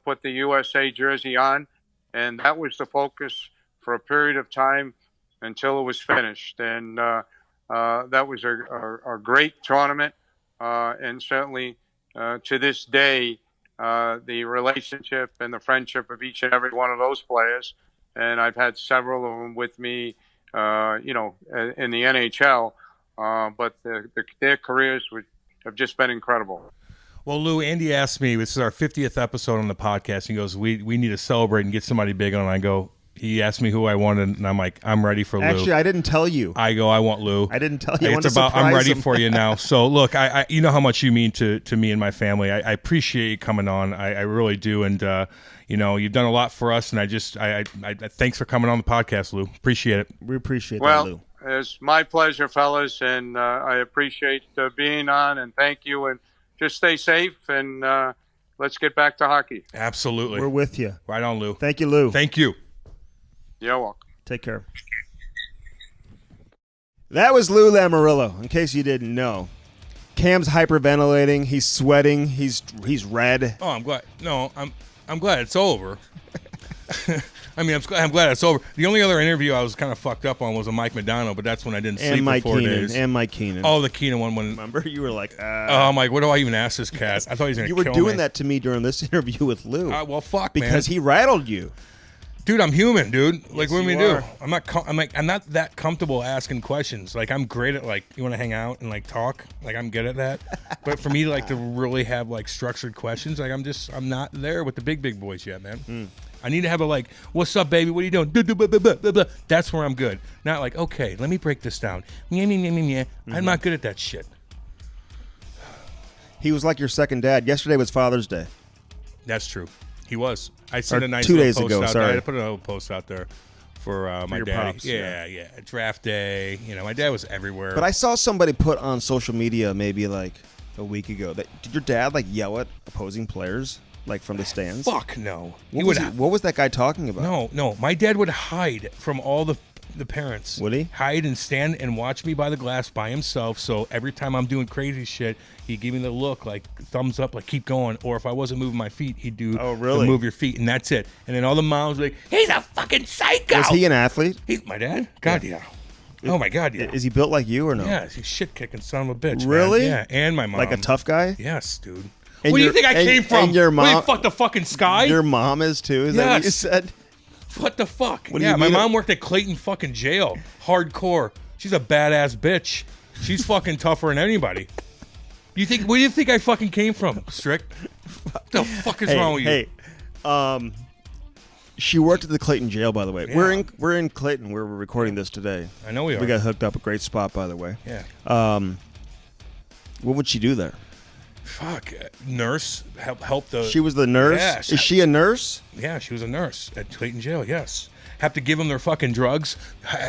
put the USA jersey on. And that was the focus for a period of time until it was finished. And that was a great tournament. And certainly to this day, the relationship and the friendship of each and every one of those players, and I've had several of them with me, in the NHL, but their careers have just been incredible. Well, Lou, Andy asked me, this is our 50th episode on the podcast, he goes, we need to celebrate and get somebody big on, and I go, he asked me who I wanted, and I'm like, I'm ready for Lou. Actually, I didn't tell you. I go, I want Lou. I didn't tell you. I'm ready for you now. So, look, I you know how much you mean to me and my family. I appreciate you coming on. I really do. And, you've done a lot for us, and I thanks for coming on the podcast, Lou. Appreciate it. We appreciate that, Lou. It's my pleasure, fellas, and I appreciate being on, and thank you, and just stay safe, and let's get back to hockey. Absolutely. We're with you. Right on, Lou. Thank you, Lou. Thank you. You're welcome. Take care. That was Lou Lamoriello, in case you didn't know. Cam's hyperventilating. He's sweating. He's red. Oh, I'm glad. No, I'm glad it's over. I mean, I'm glad it's over. The only other interview I was kind of fucked up on was a Mike Modano, but that's when I didn't sleep for 4 days. And Mike Keenan. Oh, the Keenan one. Remember? You were like, oh, I'm like, what do I even ask this cat? I thought he was going to kill me. You were doing that to me during this interview with Lou. Well, fuck, because man. he rattled you. Dude, I'm human, dude. Like, Yes, what do you we do? are. I'm not that comfortable asking questions. Like, I'm great at, like, you want to hang out and, like, talk. Like, I'm good at that. But for me, like, to really have, like, structured questions, like, I'm not there with the big boys yet, man. I need to have a, like, what's up, baby? What are you doing? That's where I'm good. Not like, okay, let me break this down. I'm not good at that shit. He was like your second dad. Yesterday was Father's Day. That's true. He was. I sent a nice 2 days little post ago, out sorry. there. I put a little post out there for my your daddy. pops, yeah. Draft day. My dad was everywhere. But I saw somebody put on social media maybe like a week ago that did your dad like yell at opposing players like from the stands? Fuck no. What was that guy talking about? No. My dad would hide from all the parents. Would he? Hide and stand and watch me by the glass by himself. So every time I'm doing crazy shit, he'd give me the look, like thumbs up, like keep going. Or if I wasn't moving my feet, he'd do Oh, really? the move your feet, and that's it. And then all the moms were like, he's a fucking psycho. Was he an athlete? My dad? God, yeah. Oh, my God, yeah. Is he built like you or no? Yeah, he's shit-kicking son of a bitch, Really? man. Yeah, and my mom. Like a tough guy? Yes, dude. Where do you think I came from? And your mom, what, you fuck the fucking sky? Your mom is too. Is that what you said? What the fuck? Yeah, my mom worked at Clayton fucking jail. Hardcore. She's a badass bitch. She's fucking tougher than anybody. Where do you think I fucking came from, Strick? What the fuck is wrong with you? Hey, she worked at the Clayton jail, by the way. Yeah. We're in Clayton where we're recording this today. I know we are. We got hooked up, a great spot, by the way. Yeah. What would she do there? Fuck, nurse. Help the. She was the nurse. Yeah, Is she a nurse? Yeah, she was a nurse at Clayton jail. Yes. Have to give them their fucking drugs,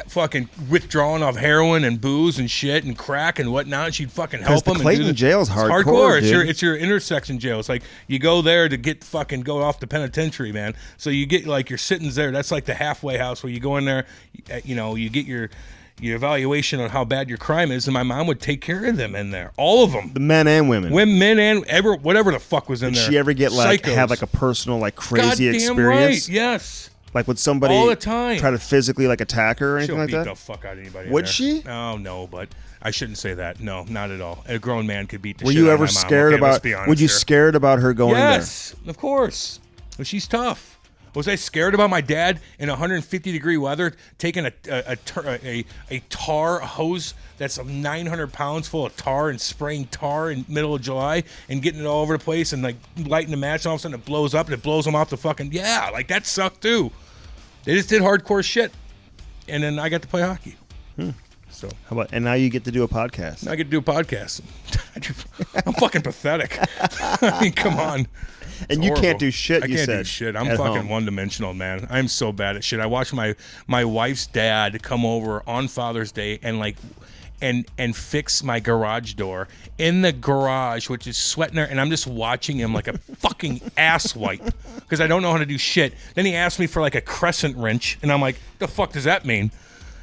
fucking withdrawing off heroin and booze and shit and crack and whatnot. And she'd fucking help them. The Clayton jail's hardcore. It's hardcore. Dude. It's your intersection jail. It's like you go there to get fucking go off the penitentiary, man. So you get like your sittings there. That's like the halfway house where you go in there. You know, you get your evaluation on how bad your crime is, and my mom would take care of them in there, all of them, the men and women, and whatever the fuck was in there. Did she ever get have like a personal like crazy experience? Right. Yes. Like would somebody all the time try to physically like attack her or anything like that? She'll beat the fuck out of anybody. Would she? Oh no, but I shouldn't say that. No, not at all. A grown man could beat the Were shit you out ever of my mom. scared Okay, about? Would you scared about her going there? Yes, of course. Well, she's tough. Was I scared about my dad in 150-degree weather taking a tar hose that's 900 pounds full of tar and spraying tar in the middle of July and getting it all over the place and like lighting the match and all of a sudden it blows up and it blows them off the fucking like that sucked too. They just did hardcore shit, and then I got to play hockey. So how about? And now you get to do a podcast. Now I get to do a podcast. I'm fucking pathetic. I mean, come on. And you can't do shit. I can't do shit. I'm fucking one-dimensional, man. I'm so bad at shit. I watched my wife's dad come over on Father's Day and like and fix my garage door in the garage, which is sweating there, and I'm just watching him like a fucking asswipe because I don't know how to do shit. Then he asked me for like a crescent wrench, and I'm like, the fuck does that mean?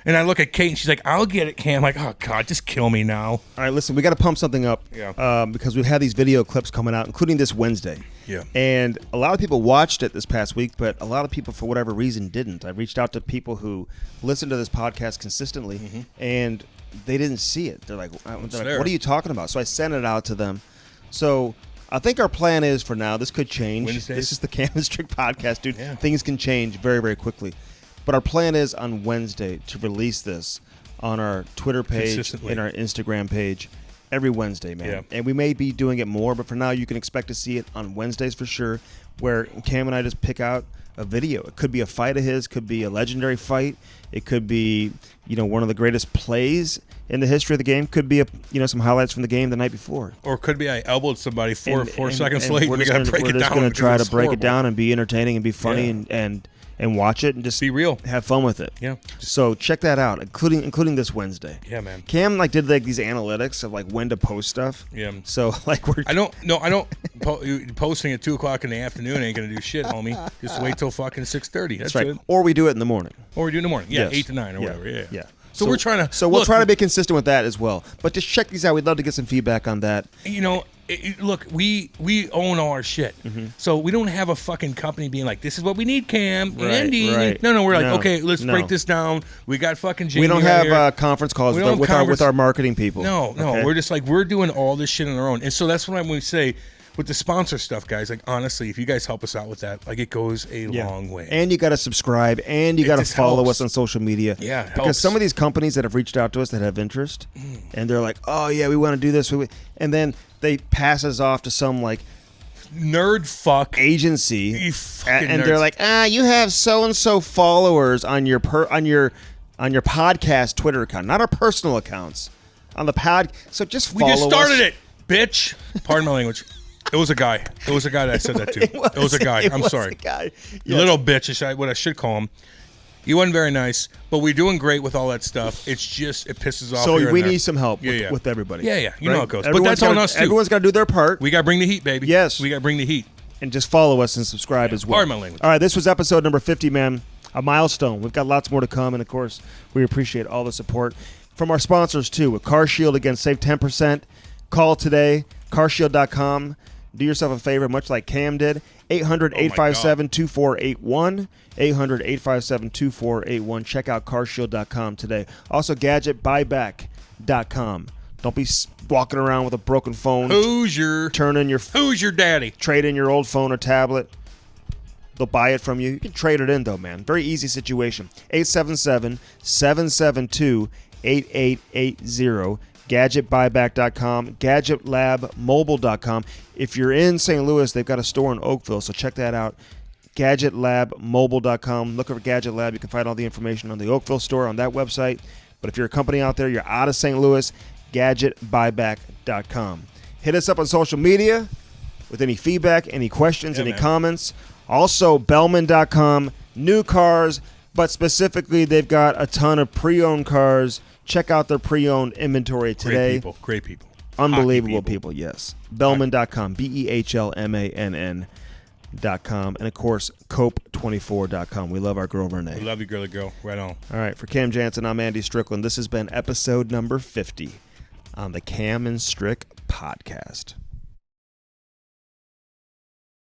And I look at Kate, and she's like, I'll get it, Cam. I'm like, oh, God, just kill me now. All right, listen, we got to pump something up because we've had these video clips coming out, including this Wednesday. Yeah. And a lot of people watched it this past week, but a lot of people, for whatever reason, didn't. I reached out to people who listen to this podcast consistently, and they didn't see it. They're like, what are you talking about? So I sent it out to them. So I think our plan is for now, this could change. Wednesdays? This is the Cam and Strick Podcast, dude. Yeah. Things can change very, very quickly. But our plan is on Wednesday to release this on our Twitter page and our Instagram page every Wednesday, man. Yeah. And we may be doing it more, but for now you can expect to see it on Wednesdays for sure, where Cam and I just pick out a video. It could be a fight of his, could be a legendary fight. It could be, one of the greatest plays in the history of the game. Could be some highlights from the game the night before. Or it could be I elbowed somebody four seconds late. We're just going to try to break it down and be entertaining and be funny and watch it and just be real, have fun with it. Yeah. So check that out, including this Wednesday. Yeah, man. Cam did these analytics of when to post stuff. Yeah. So I don't posting at 2:00 in the afternoon ain't gonna do shit, homie. Just wait till fucking 6:30. That's right. It. Or we do it in the morning. Or we do it in the morning. Yeah, yes. 8 to 9 or whatever. Yeah. Yeah. So we're trying to. So we'll try to be consistent with that as well. But just check these out. We'd love to get some feedback on that. Look, we own all our shit, so we don't have a fucking company being like, "This is what we need, Cam, Andy." Right. No, we're like, okay, let's break this down. We got fucking Jamie. We don't have conference calls with our marketing people. No, we're just like we're doing all this shit on our own, and so that's what I'm going to say. With the sponsor stuff, guys, honestly, if you guys help us out with that, it goes a long way. And you got to subscribe, and you got to follow us on social media. Yeah, it because helps. some of these companies that have reached out to us that have interest, and they're like, "Oh yeah, we want to do this," and then they pass us off to some nerd fuck agency, and nerds. they're like, you have so and so followers on your podcast Twitter account, not our personal accounts, on the pod. So just follow us. We just started it, bitch. Pardon my language. It was a guy. It was a guy that I said that to. It was a guy. I'm sorry. A guy. Yes. Little bitch is what I should call him. He wasn't very nice, but we're doing great with all that stuff. It's just, it pisses off. So we need some help with everybody. Yeah. You know how it goes. But that's on us, too. Everyone's got to do their part. We got to bring the heat, baby. Yes. We got to bring the heat. And just follow us and subscribe as well. Pardon my language. All right, this was episode number 50, man. A milestone. We've got lots more to come, and, of course, we appreciate all the support from our sponsors, too. With Car Shield, again, save 10%. Call today, carshield.com. Do yourself a favor, much like Cam did. 800-857-2481. 800-857-2481. Check out carshield.com today. Also, gadgetbuyback.com. Don't be walking around with a broken phone. Who's your daddy? Trade in your old phone or tablet. They'll buy it from you. You can trade it in, though, man. Very easy situation. 877-772-8880. GadgetBuyback.com. GadgetLabMobile.com. If you're in St. Louis, they've got a store in Oakville, so check that out. GadgetLabMobile.com. Look over Gadget Lab. You can find all the information on the Oakville store on that website. But if you're a company out there, you're out of St. Louis, GadgetBuyback.com. Hit us up on social media with any feedback, any questions, any comments. Also, Bellman.com, new cars, but specifically they've got a ton of pre-owned cars. Check out their pre-owned inventory today. Great people. Unbelievable people, yes. Bellman.com, BEHLMANN.com, and of course, Cope24.com. We love our girl Renee. We love you, girly girl. Right on. All right, for Cam Janssen, I'm Andy Strickland. This has been episode number 50 on the Cam and Strick Podcast.